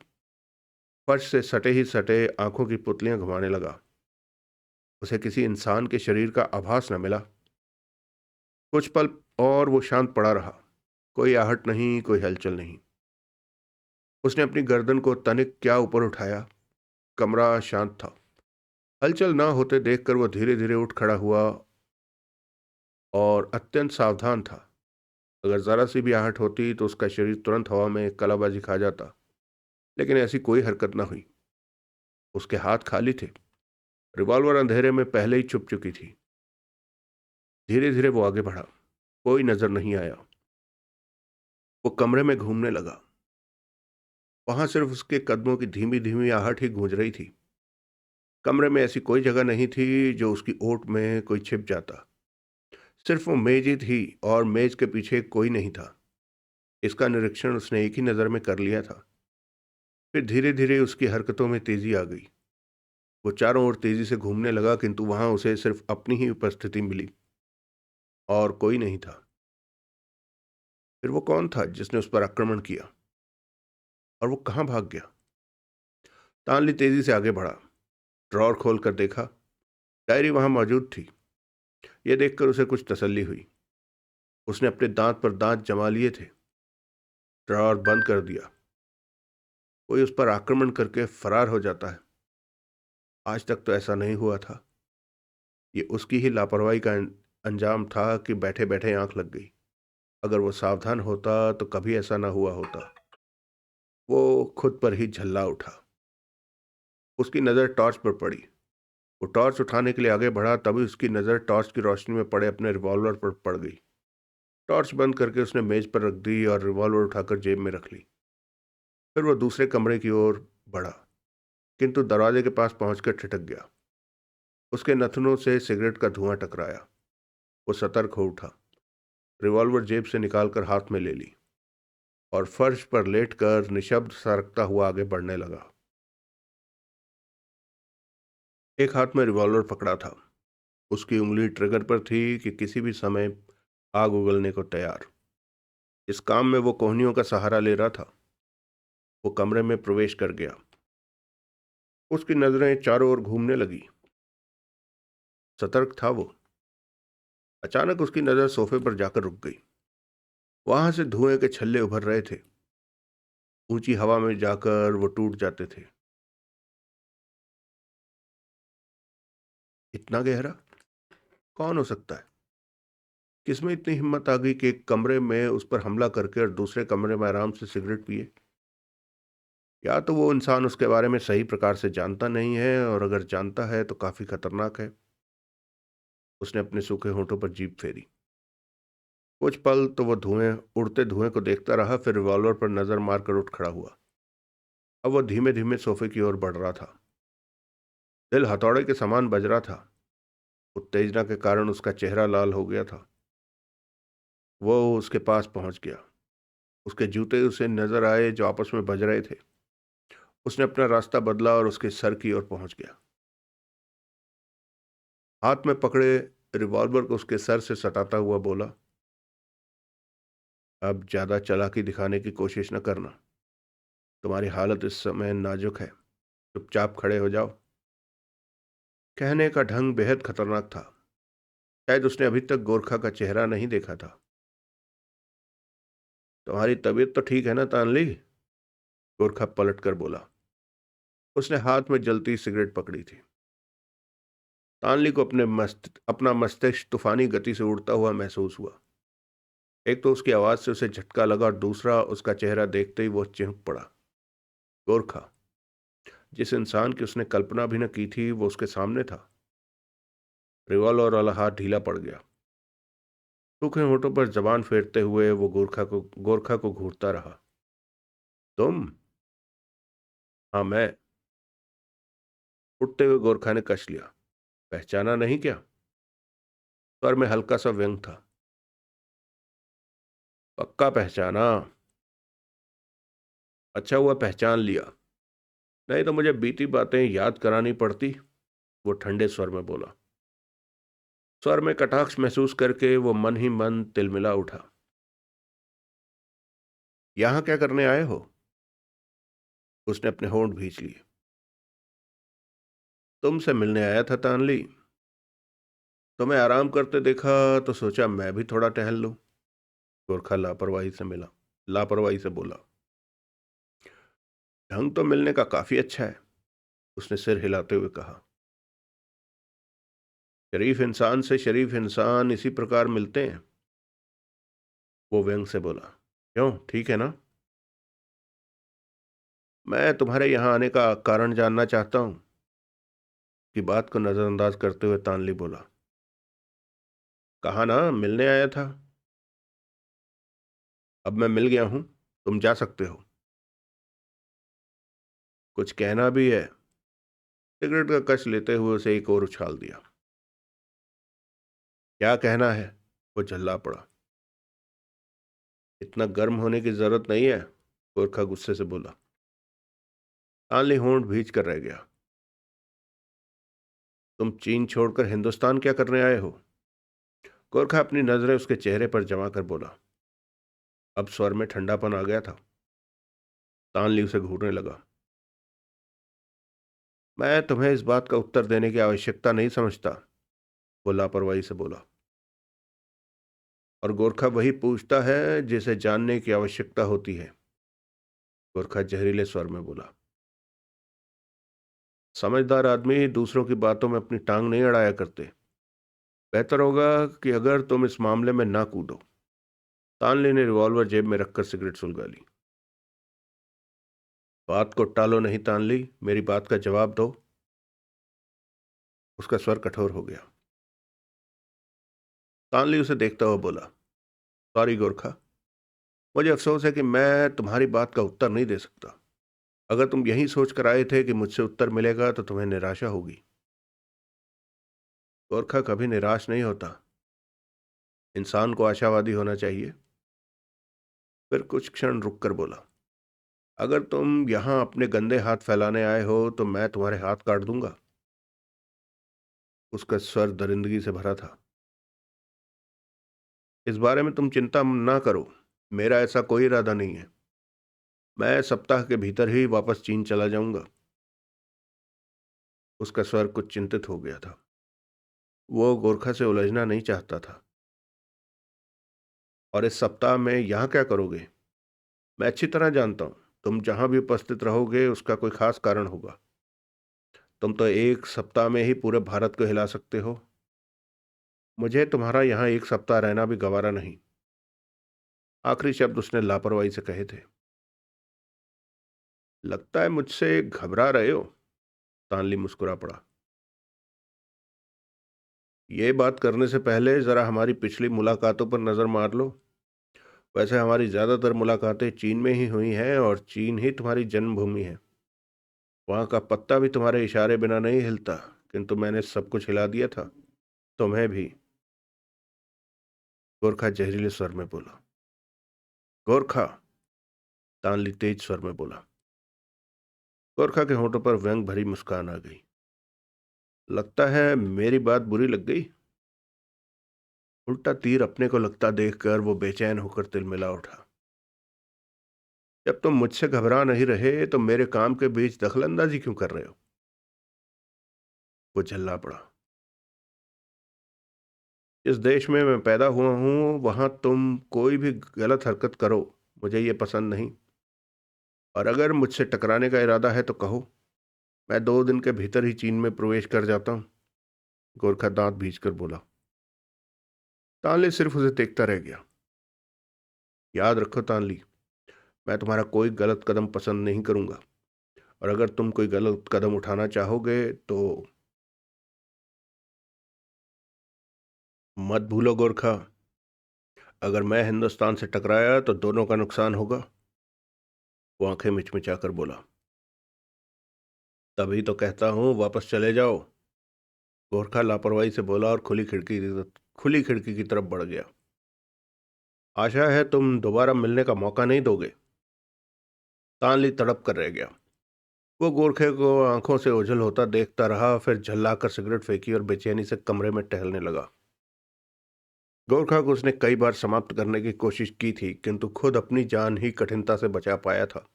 फर्श से सटे ही सटे आंखों की पुतलियां घुमाने लगा। उसे किसी इंसान के शरीर का आभास न मिला। कुछ पल और वो शांत पड़ा रहा। कोई आहट नहीं, कोई हलचल नहीं। उसने अपनी गर्दन को तनिक क्या ऊपर उठाया। कमरा शांत था। हलचल ना होते देखकर वो धीरे धीरे उठ खड़ा हुआ और अत्यंत सावधान था। अगर जरा सी भी आहट होती तो उसका शरीर तुरंत हवा में कलाबाजी खा जाता। लेकिन ऐसी कोई हरकत ना हुई। उसके हाथ खाली थे। रिवॉल्वर अंधेरे में पहले ही छुप चुकी थी। धीरे धीरे वो आगे बढ़ा। कोई नजर नहीं आया। वो कमरे में घूमने लगा। वहां सिर्फ उसके कदमों की धीमी धीमी आहट ही गूंज रही थी। कमरे में ऐसी कोई जगह नहीं थी जो उसकी ओट में कोई छिप जाता। सिर्फ वो मेज ही थी और मेज के पीछे कोई नहीं था। इसका निरीक्षण उसने एक ही नज़र में कर लिया था। फिर धीरे धीरे उसकी हरकतों में तेजी आ गई। वो चारों ओर तेजी से घूमने लगा, किंतु वहां उसे सिर्फ अपनी ही उपस्थिति मिली और कोई नहीं था। फिर वो कौन था जिसने उस पर आक्रमण किया, और वो कहाँ भाग गया? तानली तेजी से आगे बढ़ा। ड्रॉर खोलकर देखा। डायरी वहां मौजूद थी। यह देखकर उसे कुछ तसल्ली हुई। उसने अपने दांत पर दांत जमा लिए थे। ड्रॉर बंद कर दिया। कोई उस पर आक्रमण करके फरार हो जाता है। आज तक तो ऐसा नहीं हुआ था। ये उसकी ही लापरवाही का अंजाम था कि बैठे बैठे आंख लग गई। अगर वो सावधान होता तो कभी ऐसा ना हुआ होता। वो खुद पर ही झल्ला उठा। उसकी नज़र टॉर्च पर पड़ी। वो टॉर्च उठाने के लिए आगे बढ़ा, तभी उसकी नज़र टॉर्च की रोशनी में पड़े अपने रिवॉल्वर पर पड़ गई। टॉर्च बंद करके उसने मेज पर रख दी और रिवॉल्वर उठाकर जेब में रख ली। फिर वो दूसरे कमरे की ओर बढ़ा, किंतु दरवाजे के पास पहुंचकर ठिठक गया। उसके नथनों से सिगरेट का धुआं टकराया। वो सतर्क हो उठा। रिवॉल्वर जेब से निकालकर हाथ में ले ली और फर्श पर लेटकर निशब्द सरकता हुआ आगे बढ़ने लगा। एक हाथ में रिवॉल्वर पकड़ा था। उसकी उंगली ट्रिगर पर थी कि किसी भी समय आग उगलने को तैयार। इस काम में वो कोहनियों का सहारा ले रहा था। वो कमरे में प्रवेश कर गया। उसकी नजरें चारों ओर घूमने लगी। सतर्क था वो। अचानक उसकी नजर सोफे पर जाकर रुक गई। वहां से धुएं के छल्ले उभर रहे थे। ऊंची हवा में जाकर वो टूट जाते थे। इतना गहरा कौन हो सकता है? किसमें इतनी हिम्मत आ गई कि एक कमरे में उस पर हमला करके और दूसरे कमरे में आराम से सिगरेट पिए? या तो वो इंसान उसके बारे में सही प्रकार से जानता नहीं है, और अगर जानता है तो काफी खतरनाक है। उसने अपने सूखे होंठों पर जीभ फेरी। कुछ पल तो वो उड़ते धुएं को देखता रहा, फिर रिवॉल्वर पर नजर मारकर उठ खड़ा हुआ। अब वो धीमे धीमे सोफे की ओर बढ़ रहा था। दिल हथौड़े के समान बज रहा था। उत्तेजना के कारण उसका चेहरा लाल हो गया था। वो उसके पास पहुंच गया। उसके जूते उसे नजर आए जो आपस में बज रहे थे। उसने अपना रास्ता बदला और उसके सर की ओर पहुंच गया। हाथ में पकड़े रिवॉल्वर को उसके सर से सटाता हुआ बोला, अब ज्यादा चालाकी दिखाने की कोशिश न करना। तुम्हारी हालत इस समय नाजुक है। चुपचाप खड़े हो जाओ। कहने का ढंग बेहद खतरनाक था। शायद उसने अभी तक गोरखा का चेहरा नहीं देखा था। तुम्हारी तबीयत तो ठीक है ना तानली? गोरखा पलट कर बोला। उसने हाथ में जलती सिगरेट पकड़ी थी। तानली को अपना मस्तिष्क तूफानी गति से उड़ता हुआ महसूस हुआ। एक तो उसकी आवाज से उसे झटका लगा, और दूसरा उसका चेहरा देखते ही वो चिंक पड़ा। गोरखा, जिस इंसान की उसने कल्पना भी न की थी, वो उसके सामने था। रिवॉल्वर वाला हाथ ढीला पड़ गया। सूखे होठों पर जबान फेरते हुए वो गोरखा को घूरता रहा। तुम? हाँ, मैं। उठते हुए गोरखा ने कश लिया। पहचाना नहीं क्या? स्वर में हल्का सा व्यंग था। पक्का पहचाना? अच्छा हुआ पहचान लिया, नहीं तो मुझे बीती बातें याद करानी पड़ती। वो ठंडे स्वर में बोला। स्वर में कटाक्ष महसूस करके वो मन ही मन तिलमिला उठा। यहां क्या करने आए हो? उसने अपने होंठ भींच लिए। तुमसे मिलने आया था तानली। तुम्हें आराम करते देखा तो सोचा मैं भी थोड़ा टहल लूं। गोरखा लापरवाही से बोला। ढंग तो मिलने का काफी अच्छा है, उसने सिर हिलाते हुए कहा। शरीफ इंसान से शरीफ इंसान इसी प्रकार मिलते हैं। वो व्यंग से बोला। क्यों, ठीक है ना? मैं तुम्हारे यहाँ आने का कारण जानना चाहता हूँ। की बात को नजरअंदाज करते हुए तानली बोला। कहा ना, मिलने आया था। अब मैं मिल गया हूँ, तुम जा सकते हो। कुछ कहना भी है? सिगरेट का कश लेते हुए उसे एक और उछाल दिया। क्या कहना है? वो झल्ला पड़ा। इतना गर्म होने की जरूरत नहीं है, गोरखा गुस्से से बोला। तानली होंठ भींच कर रह गया। तुम चीन छोड़कर हिंदुस्तान क्या करने आए हो? गोरखा अपनी नजरें उसके चेहरे पर जमा कर बोला। अब स्वर में ठंडापन आ गया था। तानली उसे घूरने लगा। मैं तुम्हें इस बात का उत्तर देने की आवश्यकता नहीं समझता, वो लापरवाही से बोला। और गोरखा वही पूछता है जिसे जानने की आवश्यकता होती है, गोरखा जहरीले स्वर में बोला। समझदार आदमी दूसरों की बातों में अपनी टांग नहीं अड़ाया करते। बेहतर होगा कि अगर तुम इस मामले में ना कूदो। तानली ने रिवॉल्वर जेब में रखकर सिगरेट सुलगा ली। बात को टालो नहीं तानली, मेरी बात का जवाब दो। उसका स्वर कठोर हो गया। तानली उसे देखता हुआ बोला। सॉरी गोरखा, मुझे अफसोस है कि मैं तुम्हारी बात का उत्तर नहीं दे सकता। अगर तुम यही सोच कर आए थे कि मुझसे उत्तर मिलेगा तो तुम्हें निराशा होगी। गोरखा कभी निराश नहीं होता। इंसान को आशावादी होना चाहिए। फिर कुछ क्षण रुक कर बोला। अगर तुम यहां अपने गंदे हाथ फैलाने आए हो तो मैं तुम्हारे हाथ काट दूंगा। उसका स्वर दरिंदगी से भरा था। इस बारे में तुम चिंता ना करो, मेरा ऐसा कोई इरादा नहीं है। मैं सप्ताह के भीतर ही वापस चीन चला जाऊंगा। उसका स्वर कुछ चिंतित हो गया था। वो गोरखा से उलझना नहीं चाहता था। और इस सप्ताह में यहाँ क्या करोगे? मैं अच्छी तरह जानता हूँ, तुम जहां भी उपस्थित रहोगे उसका कोई खास कारण होगा। तुम तो एक सप्ताह में ही पूरे भारत को हिला सकते हो। मुझे तुम्हारा यहाँ एक सप्ताह रहना भी गवारा नहीं। आखिरी शब्द उसने लापरवाही से कहे थे। लगता है मुझसे घबरा रहे हो, तानली मुस्कुरा पड़ा। ये बात करने से पहले जरा हमारी पिछली मुलाकातों पर नजर मार लो। वैसे हमारी ज्यादातर मुलाकातें चीन में ही हुई हैं और चीन ही तुम्हारी जन्मभूमि है। वहां का पत्ता भी तुम्हारे इशारे बिना नहीं हिलता, किंतु मैंने सब कुछ हिला दिया था। तुम्हें भी, गोरखा जहरीले स्वर में बोला। गोरखा, तानली तेज स्वर में बोला। गोरखा के होंठों पर व्यंग भरी मुस्कान आ गई। लगता है मेरी बात बुरी लग गई। उल्टा तीर अपने को लगता देखकर वो बेचैन होकर तिलमिला उठा। जब तुम मुझसे घबरा नहीं रहे तो मेरे काम के बीच दखलंदाजी क्यों कर रहे हो? वो झल्ला पड़ा। जिस देश में मैं पैदा हुआ हूं वहां तुम कोई भी गलत हरकत करो, मुझे ये पसंद नहीं। और अगर मुझसे टकराने का इरादा है तो कहो, मैं 2 दिन के भीतर ही चीन में प्रवेश कर जाता हूं। गोरखा दांत भींच कर बोला। तानली सिर्फ उसे देखता रह गया। याद रखो तानली, मैं तुम्हारा कोई गलत कदम पसंद नहीं करूंगा। और अगर तुम कोई गलत कदम उठाना चाहोगे तो मत भूलो गोरखा, अगर मैं हिंदुस्तान से टकराया तो दोनों का नुकसान होगा। वो आंखें मिचमिचा कर बोला। तभी तो कहता हूं वापस चले जाओ, गोरखा लापरवाही से बोला और खुली खिड़की की तरफ बढ़ गया। आशा है तुम दोबारा मिलने का मौका नहीं दोगे। तानली तड़प कर रह गया। वो गोरखे को आंखों से ओझल होता देखता रहा, फिर झल्लाकर सिगरेट फेंकी और बेचैनी से कमरे में टहलने लगा। गोरखा को उसने कई बार समाप्त करने की कोशिश की थी, किंतु खुद अपनी जान ही कठिनता से बचा पाया था।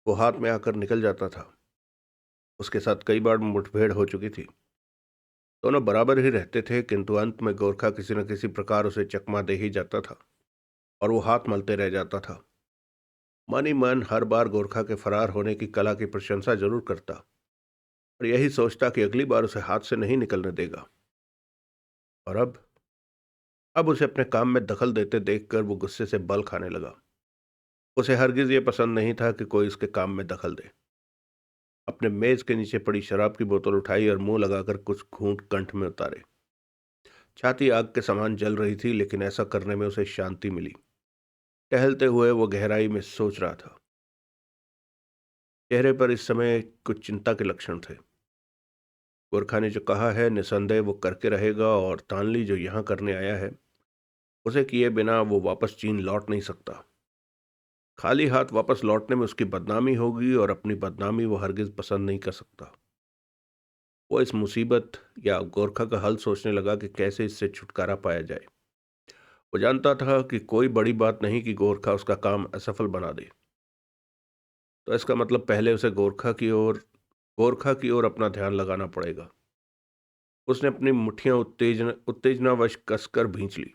वो हाथ में आकर निकल जाता था। उसके साथ कई बार मुठभेड़ हो चुकी थी। दोनों बराबर ही रहते थे, किंतु अंत में गोरखा किसी न किसी प्रकार उसे चकमा दे ही जाता था और वो हाथ मलते रह जाता था। मन ही मन हर बार गोरखा के फरार होने की कला की प्रशंसा जरूर करता और यही सोचता कि अगली बार उसे हाथ से नहीं निकलने देगा। और अब उसे अपने काम में दखल देते देखकर वो गुस्से से बल खाने लगा। उसे हरगिज ये पसंद नहीं था कि कोई उसके काम में दखल दे। अपने मेज के नीचे पड़ी शराब की बोतल उठाई और मुंह लगाकर कुछ घूंट कंठ में उतारे। छाती आग के समान जल रही थी, लेकिन ऐसा करने में उसे शांति मिली। टहलते हुए वो गहराई में सोच रहा था। चेहरे पर इस समय कुछ चिंता के लक्षण थे। गोरखा ने जो कहा है निसंदेह वो करके रहेगा, और तानली जो यहाँ करने आया है उसे किए बिना वो वापस चीन लौट नहीं सकता। खाली हाथ वापस लौटने में उसकी बदनामी होगी, और अपनी बदनामी वो हरगिज पसंद नहीं कर सकता। वो इस मुसीबत या गोरखा का हल सोचने लगा कि कैसे इससे छुटकारा पाया जाए। वो जानता था कि कोई बड़ी बात नहीं कि गोरखा उसका काम असफल बना दे। तो इसका मतलब पहले उसे गोरखा की ओर अपना ध्यान लगाना पड़ेगा। उसने अपनी मुट्ठियां उत्तेजनावश कसकर भींच ली।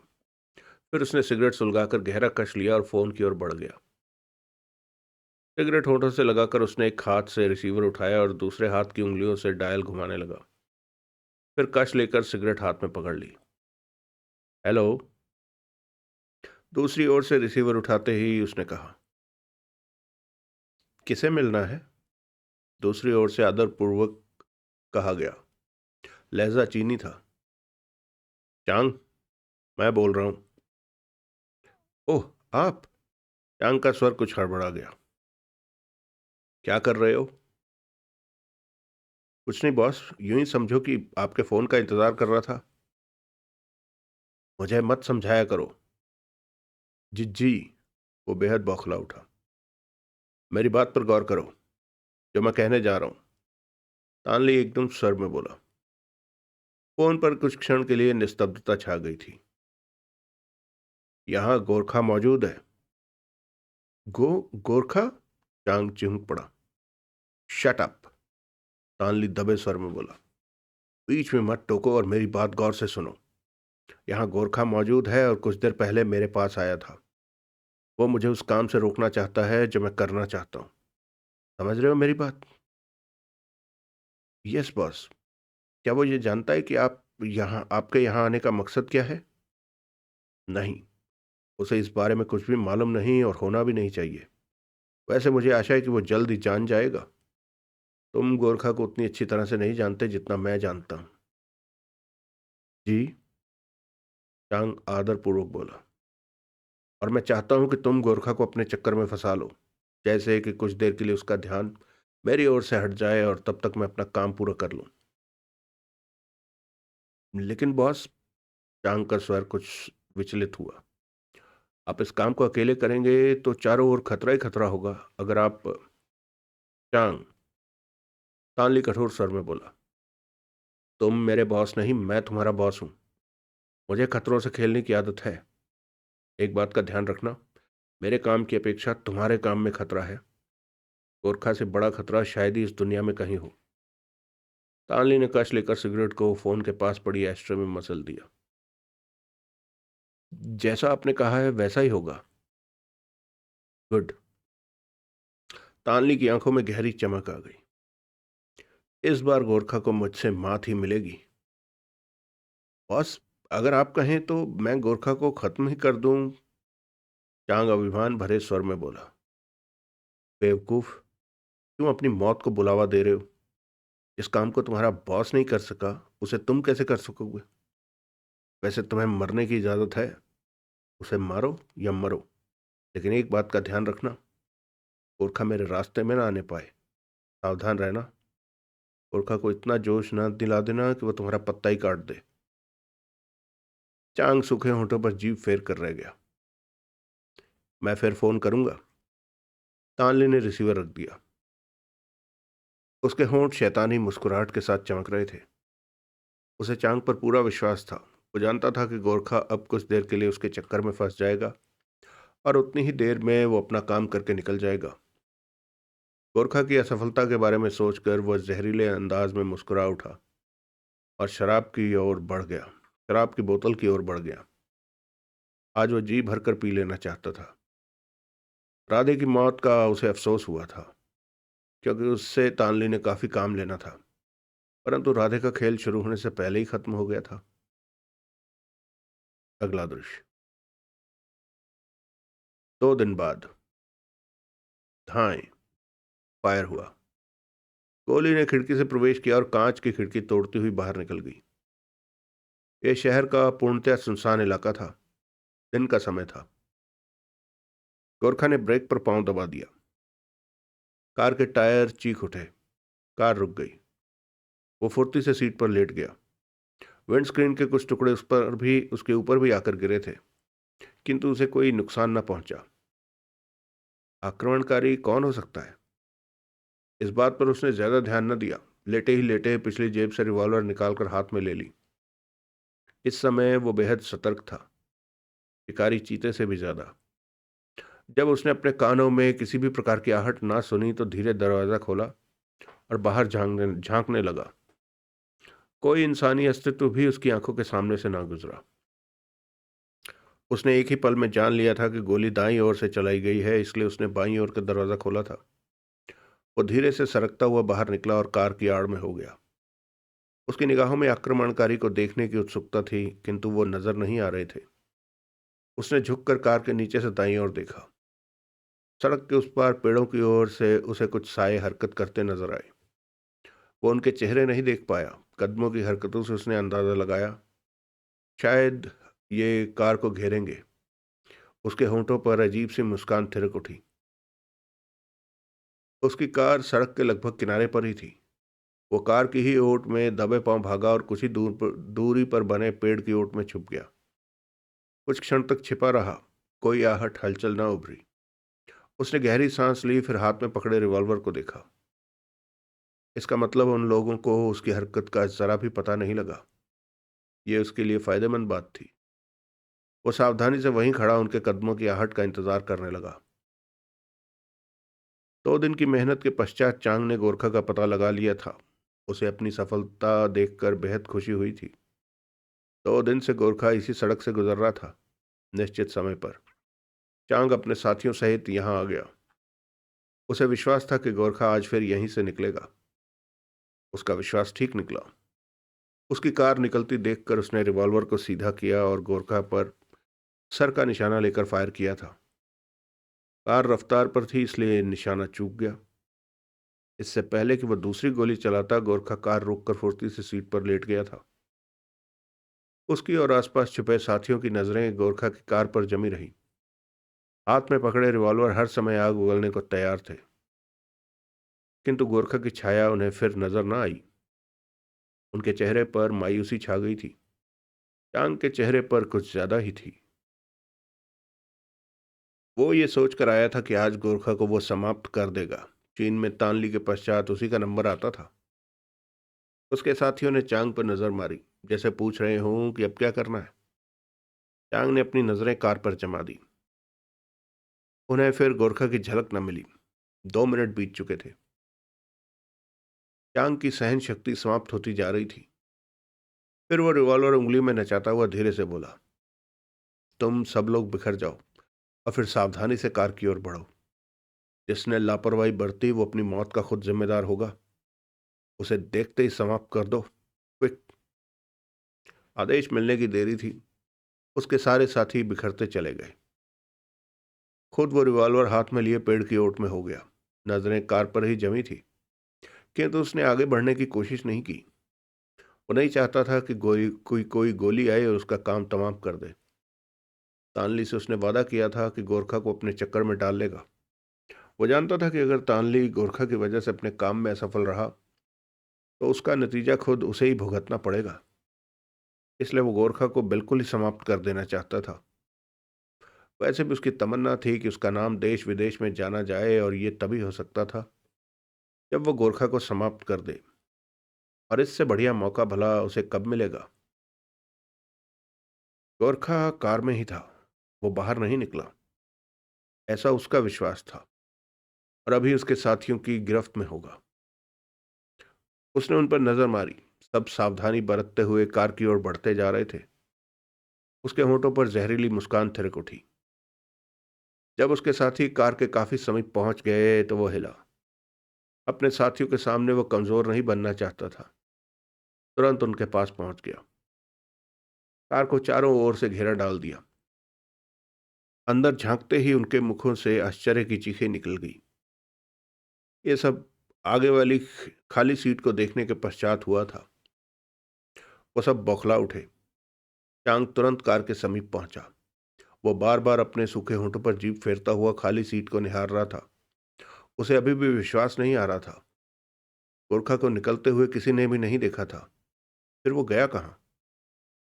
फिर उसने सिगरेट सुलगाकर गहरा कश लिया और फोन की ओर बढ़ गया। सिगरेट होठों से लगाकर उसने एक हाथ से रिसीवर उठाया और दूसरे हाथ की उंगलियों से डायल घुमाने लगा। फिर कश लेकर सिगरेट हाथ में पकड़ ली। हेलो। दूसरी ओर से रिसीवर उठाते ही उसने कहा, किसे मिलना है? दूसरी ओर से आदरपूर्वक कहा गया। लहजा चीनी था। चांग, मैं बोल रहा हूं। ओह, आप? चांग का स्वर कुछ हड़बड़ा गया। क्या कर रहे हो? कुछ नहीं बॉस, यूं ही समझो कि आपके फोन का इंतजार कर रहा था। मुझे मत समझाया करो। जी जी। वो बेहद बौखला उठा। मेरी बात पर गौर करो, जो मैं कहने जा रहा हूं। तानली एकदम स्वर में बोला। फोन पर कुछ क्षण के लिए निस्तब्धता छा गई थी। यहां गोरखा मौजूद है। गोरखा? चांग चिहुक पड़ा। Shut up. तानली दबे स्वर में बोला। बीच में मत टोको और मेरी बात गौर से सुनो। यहाँ गोरखा मौजूद है और कुछ देर पहले मेरे पास आया था। वो मुझे उस काम से रोकना चाहता है जो मैं करना चाहता हूँ। समझ रहे हो मेरी बात? Yes boss. क्या वो ये जानता है कि आपके यहाँ आने का मकसद क्या है? नहीं, उसे इस बारे में कुछ भी मालूम नहीं और होना भी नहीं चाहिए। वैसे मुझे आशा है कि वो जल्द ही जान जाएगा। तुम गोरखा को उतनी अच्छी तरह से नहीं जानते जितना मैं जानता हूँ। जी? चांग आदरपूर्वक बोला। और मैं चाहता हूं कि तुम गोरखा को अपने चक्कर में फंसा लो, जैसे कि कुछ देर के लिए उसका ध्यान मेरी ओर से हट जाए और तब तक मैं अपना काम पूरा कर लूं। लेकिन बॉस, चांग का स्वर कुछ विचलित हुआ, आप इस काम को अकेले करेंगे तो चारों ओर खतरा ही खतरा होगा। अगर आप चांग, तानली कठोर स्वर में बोला, तुम मेरे बॉस नहीं, मैं तुम्हारा बॉस हूं। मुझे खतरों से खेलने की आदत है। एक बात का ध्यान रखना, मेरे काम की अपेक्षा तुम्हारे काम में खतरा है। गोरखा से बड़ा खतरा शायद ही इस दुनिया में कहीं हो। तानली ने कश लेकर सिगरेट को फोन के पास पड़ी एस्ट्रे में मसल दिया। जैसा आपने कहा है वैसा ही होगा। गुड। तानली की आंखों में गहरी चमक आ गई। इस बार गोरखा को मुझसे मात ही मिलेगी। बॉस, अगर आप कहें तो मैं गोरखा को खत्म ही कर दूं। चांग अभिमान भरे स्वर में बोला। बेवकूफ, क्यों अपनी मौत को बुलावा दे रहे हो? इस काम को तुम्हारा बॉस नहीं कर सका, उसे तुम कैसे कर सकोगे? वैसे तुम्हें मरने की इजाजत है। उसे मारो या मरो, लेकिन एक बात का ध्यान रखना, गोरखा मेरे रास्ते में ना आने पाए। सावधान रहना। गोरखा को इतना जोश न दिला देना कि वो तुम्हारा पत्ता ही काट दे। चांग सूखे होंठों पर जीभ फेर कर रह गया। मैं फिर फोन करूंगा। तानली ने रिसीवर रख दिया। उसके होंठ शैतानी मुस्कुराहट के साथ चमक रहे थे। उसे चांग पर पूरा विश्वास था। वो जानता था कि गोरखा अब कुछ देर के लिए उसके चक्कर में फंस जाएगा, और उतनी ही देर में वो अपना काम करके निकल जाएगा। गोरखा की असफलता के बारे में सोचकर वह जहरीले अंदाज में मुस्कुरा उठा और शराब की बोतल की ओर बढ़ गया। आज वह जी भरकर पी लेना चाहता था। राधे की मौत का उसे अफसोस हुआ था, क्योंकि उससे तानली ने काफी काम लेना था। परंतु राधे का खेल शुरू होने से पहले ही खत्म हो गया था। अगला दृश्य। 2 दिन बाद। धाएं। फायर हुआ। गोली ने खिड़की से प्रवेश किया और कांच की खिड़की तोड़ती हुई बाहर निकल गई। यह शहर का पूर्णतः सुनसान इलाका था। दिन का समय था। गोरखा ने ब्रेक पर पांव दबा दिया। कार के टायर चीख उठे। कार रुक गई। वो फुर्ती से सीट पर लेट गया। विंडस्क्रीन के कुछ टुकड़े उसके ऊपर भी आकर गिरे थे, किंतु उसे कोई नुकसान न पहुंचा। आक्रमणकारी कौन हो सकता है, इस बात पर उसने ज्यादा ध्यान न दिया। लेटे ही लेटे पिछली जेब से रिवॉल्वर निकालकर हाथ में ले ली। इस समय वो बेहद सतर्क था, शिकारी चीते से भी ज्यादा। जब उसने अपने कानों में किसी भी प्रकार की आहट ना सुनी तो धीरे दरवाजा खोला और बाहर झांकने लगा। कोई इंसानी अस्तित्व भी उसकी आंखों के सामने से ना गुजरा। उसने एक ही पल में जान लिया था कि गोली दाईं ओर से चलाई गई है, इसलिए उसने बाईं ओर का दरवाजा खोला था। वो धीरे से सरकता हुआ बाहर निकला और कार की आड़ में हो गया। उसकी निगाहों में आक्रमणकारी को देखने की उत्सुकता थी, किंतु वो नजर नहीं आ रहे थे। उसने झुककर कार के नीचे से दाईं ओर देखा। सड़क के उस पार पेड़ों की ओर से उसे कुछ साए हरकत करते नजर आए। वो उनके चेहरे नहीं देख पाया। कदमों की हरकतों से उसने अंदाजा लगाया, शायद ये कार को घेरेंगे। उसके होंठों पर अजीब सी मुस्कान थिरक उठी। उसकी कार सड़क के लगभग किनारे पर ही थी। वो कार की ही ओट में दबे पांव भागा और कुछ ही दूरी पर बने पेड़ की ओट में छुप गया। कुछ क्षण तक छिपा रहा। कोई आहट हलचल न उभरी। उसने गहरी सांस ली, फिर हाथ में पकड़े रिवॉल्वर को देखा। इसका मतलब उन लोगों को उसकी हरकत का जरा भी पता नहीं लगा। यह उसके लिए फायदेमंद बात थी। वो सावधानी से वहीं खड़ा उनके कदमों की आहट का इंतजार करने लगा। 2 दिन की मेहनत के पश्चात चांग ने गोरखा का पता लगा लिया था। उसे अपनी सफलता देखकर बेहद खुशी हुई थी। 2 दिन से गोरखा इसी सड़क से गुजर रहा था। निश्चित समय पर चांग अपने साथियों सहित यहां आ गया। उसे विश्वास था कि गोरखा आज फिर यहीं से निकलेगा। उसका विश्वास ठीक निकला। उसकी कार निकलती देखकर उसने रिवॉल्वर को सीधा किया और गोरखा पर सर का निशाना लेकर फायर किया था। कार रफ्तार पर थी, इसलिए निशाना चूक गया। इससे पहले कि वह दूसरी गोली चलाता, गोरखा कार रोककर फुर्ती से सीट पर लेट गया था। उसकी और आसपास छुपे साथियों की नजरें गोरखा की कार पर जमी रही। हाथ में पकड़े रिवॉल्वर हर समय आग उगलने को तैयार थे, किंतु गोरखा की छाया उन्हें फिर नजर न आई। उनके चेहरे पर मायूसी छा गई थी। चांग के चेहरे पर कुछ ज्यादा ही थी। वो ये सोचकर आया था कि आज गोरखा को वो समाप्त कर देगा। चीन में तानली के पश्चात उसी का नंबर आता था। उसके साथियों ने चांग पर नजर मारी, जैसे पूछ रहे हों कि अब क्या करना है। चांग ने अपनी नजरें कार पर जमा दी। उन्हें फिर गोरखा की झलक न मिली। 2 मिनट बीत चुके थे। चांग की सहन शक्ति समाप्त होती जा रही थी। फिर वो रिवॉल्वर उंगली में नचाता हुआ धीरे से बोला, तुम सब लोग बिखर जाओ और फिर सावधानी से कार की ओर बढ़ो। जिसने लापरवाही बरती वो अपनी मौत का खुद जिम्मेदार होगा। उसे देखते ही समाप्त कर दो, क्विक। आदेश मिलने की देरी थी। उसके सारे साथी बिखरते चले गए। खुद वो रिवॉल्वर हाथ में लिए पेड़ की ओट में हो गया। नजरें कार पर ही जमी थी, किंतु उसने आगे बढ़ने की कोशिश नहीं की। वो नहीं चाहता था कि कोई गोली आए और उसका काम तमाम कर दे। तानली से उसने वादा किया था कि गोरखा को अपने चक्कर में डाल लेगा। वो जानता था कि अगर तानली गोरखा की वजह से अपने काम में असफल रहा तो उसका नतीजा खुद उसे ही भुगतना पड़ेगा। इसलिए वो गोरखा को बिल्कुल ही समाप्त कर देना चाहता था। वैसे भी उसकी तमन्ना थी कि उसका नाम देश विदेश में जाना जाए, और ये तभी हो सकता था जब वो गोरखा को समाप्त कर दे। और इससे बढ़िया मौका भला उसे कब मिलेगा। गोरखा कार में ही था। वो बाहर नहीं निकला, ऐसा उसका विश्वास था, और अभी उसके साथियों की गिरफ्त में होगा। उसने उन पर नजर मारी। सब सावधानी बरतते हुए कार की ओर बढ़ते जा रहे थे। उसके होंठों पर जहरीली मुस्कान थिरक उठी। जब उसके साथी कार के काफी समीप पहुंच गए तो वो हिला। अपने साथियों के सामने वो कमजोर नहीं बनना चाहता था। तुरंत उनके पास पहुंच गया। कार को चारों ओर से घेरा डाल दिया। अंदर झांकते ही उनके मुखों से आश्चर्य की चीखें निकल गई। ये सब आगे वाली खाली सीट को देखने के पश्चात हुआ था। वो सब बौखला उठे। चांग तुरंत कार के समीप पहुंचा। वो बार बार अपने सूखे होंठों पर जीभ फेरता हुआ खाली सीट को निहार रहा था। उसे अभी भी विश्वास नहीं आ रहा था। गोरखा को निकलते हुए किसी ने भी नहीं देखा था। फिर वो गया कहाँ?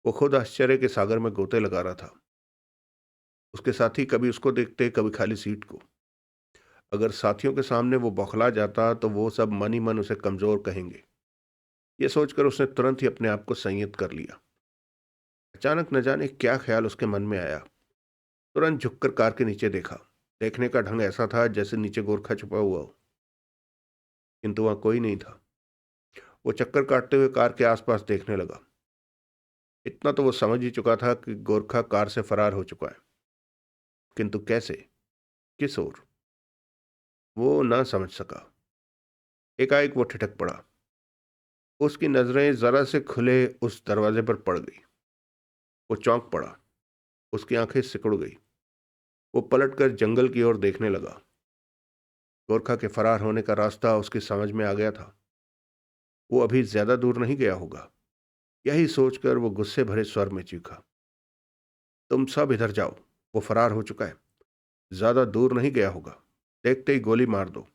वो खुद आश्चर्य के सागर में गोते लगा रहा था। उसके साथी कभी उसको देखते, कभी खाली सीट को। अगर साथियों के सामने वो बौखला जाता तो वो सब मन ही मन उसे कमजोर कहेंगे। ये सोचकर उसने तुरंत ही अपने आप को संयत कर लिया। अचानक न जाने क्या ख्याल उसके मन में आया। तुरंत झुककर कार के नीचे देखा। देखने का ढंग ऐसा था जैसे नीचे गोरखा छुपा हुआ हो, किंतु वहां कोई नहीं था। वो चक्कर काटते हुए कार के आसपास देखने लगा। इतना तो वो समझ ही चुका था कि गोरखा कार से फरार हो चुका है, किंतु कैसे, किस ओर, वो ना समझ सका। एकाएक वो ठिठक पड़ा। उसकी नजरें जरा से खुले उस दरवाजे पर पड़ गई। वो चौंक पड़ा। उसकी आंखें सिकुड़ गई। वो पलटकर जंगल की ओर देखने लगा। गोरखा के फरार होने का रास्ता उसकी समझ में आ गया था। वो अभी ज्यादा दूर नहीं गया होगा। यही सोचकर वो गुस्से भरे स्वर में चीखा, तुम सब इधर जाओ। वो फरार हो चुका है, ज्यादा दूर नहीं गया होगा। देखते ही गोली मार दो।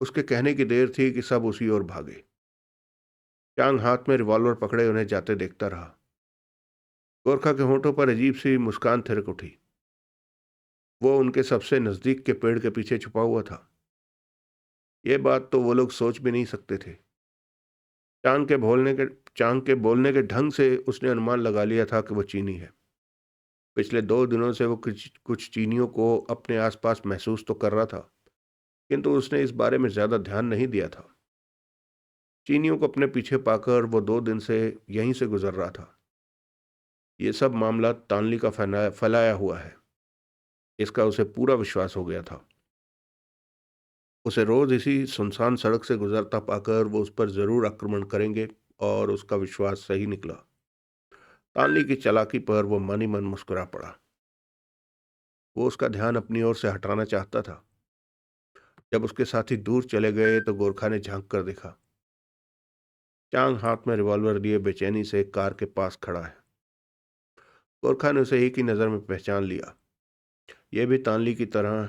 उसके कहने की देर थी कि सब उसी ओर भागे। चांग हाथ में रिवॉल्वर पकड़े उन्हें जाते देखता रहा। गोरखा के होंठों पर अजीब सी मुस्कान थिरक उठी। वो उनके सबसे नजदीक के पेड़ के पीछे छुपा हुआ था। ये बात तो वो लोग सोच भी नहीं सकते थे। चांग के बोलने के चांग के बोलने के ढंग से उसने अनुमान लगा लिया था कि वो चीनी है। पिछले 2 दिनों से वो कुछ कुछ चीनियों को अपने आसपास महसूस तो कर रहा था, किंतु उसने इस बारे में ज्यादा ध्यान नहीं दिया था। चीनियों को अपने पीछे पाकर वो 2 दिन से यहीं से गुजर रहा था। ये सब मामला तानली का फैलाया हुआ है, इसका उसे पूरा विश्वास हो गया था। उसे रोज इसी सुनसान सड़क से गुजरता पाकर वो उस पर जरूर आक्रमण करेंगे, और उसका विश्वास सही निकला। तानली की चालाकी पर वो मन ही मन मुस्कुरा पड़ा। वो उसका ध्यान अपनी ओर से हटाना चाहता था। जब उसके साथी दूर चले गए तो गोरखा ने झांक कर देखा। चांग हाथ में रिवॉल्वर लिए बेचैनी से कार के पास खड़ा है। गोरखा ने उसे एक ही नज़र में पहचान लिया। यह भी तानली की तरह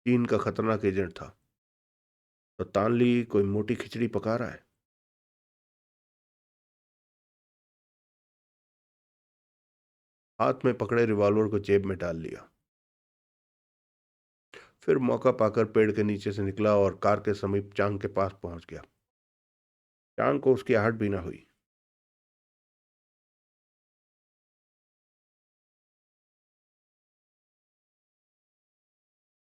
चीन का खतरनाक एजेंट था। तो तानली कोई मोटी खिचड़ी पका रहा है। हाथ में पकड़े रिवॉल्वर को जेब में डाल लिया। फिर मौका पाकर पेड़ के नीचे से निकला और कार के समीप चांग के पास पहुंच गया। चांग को उसकी आहट भी ना हुई।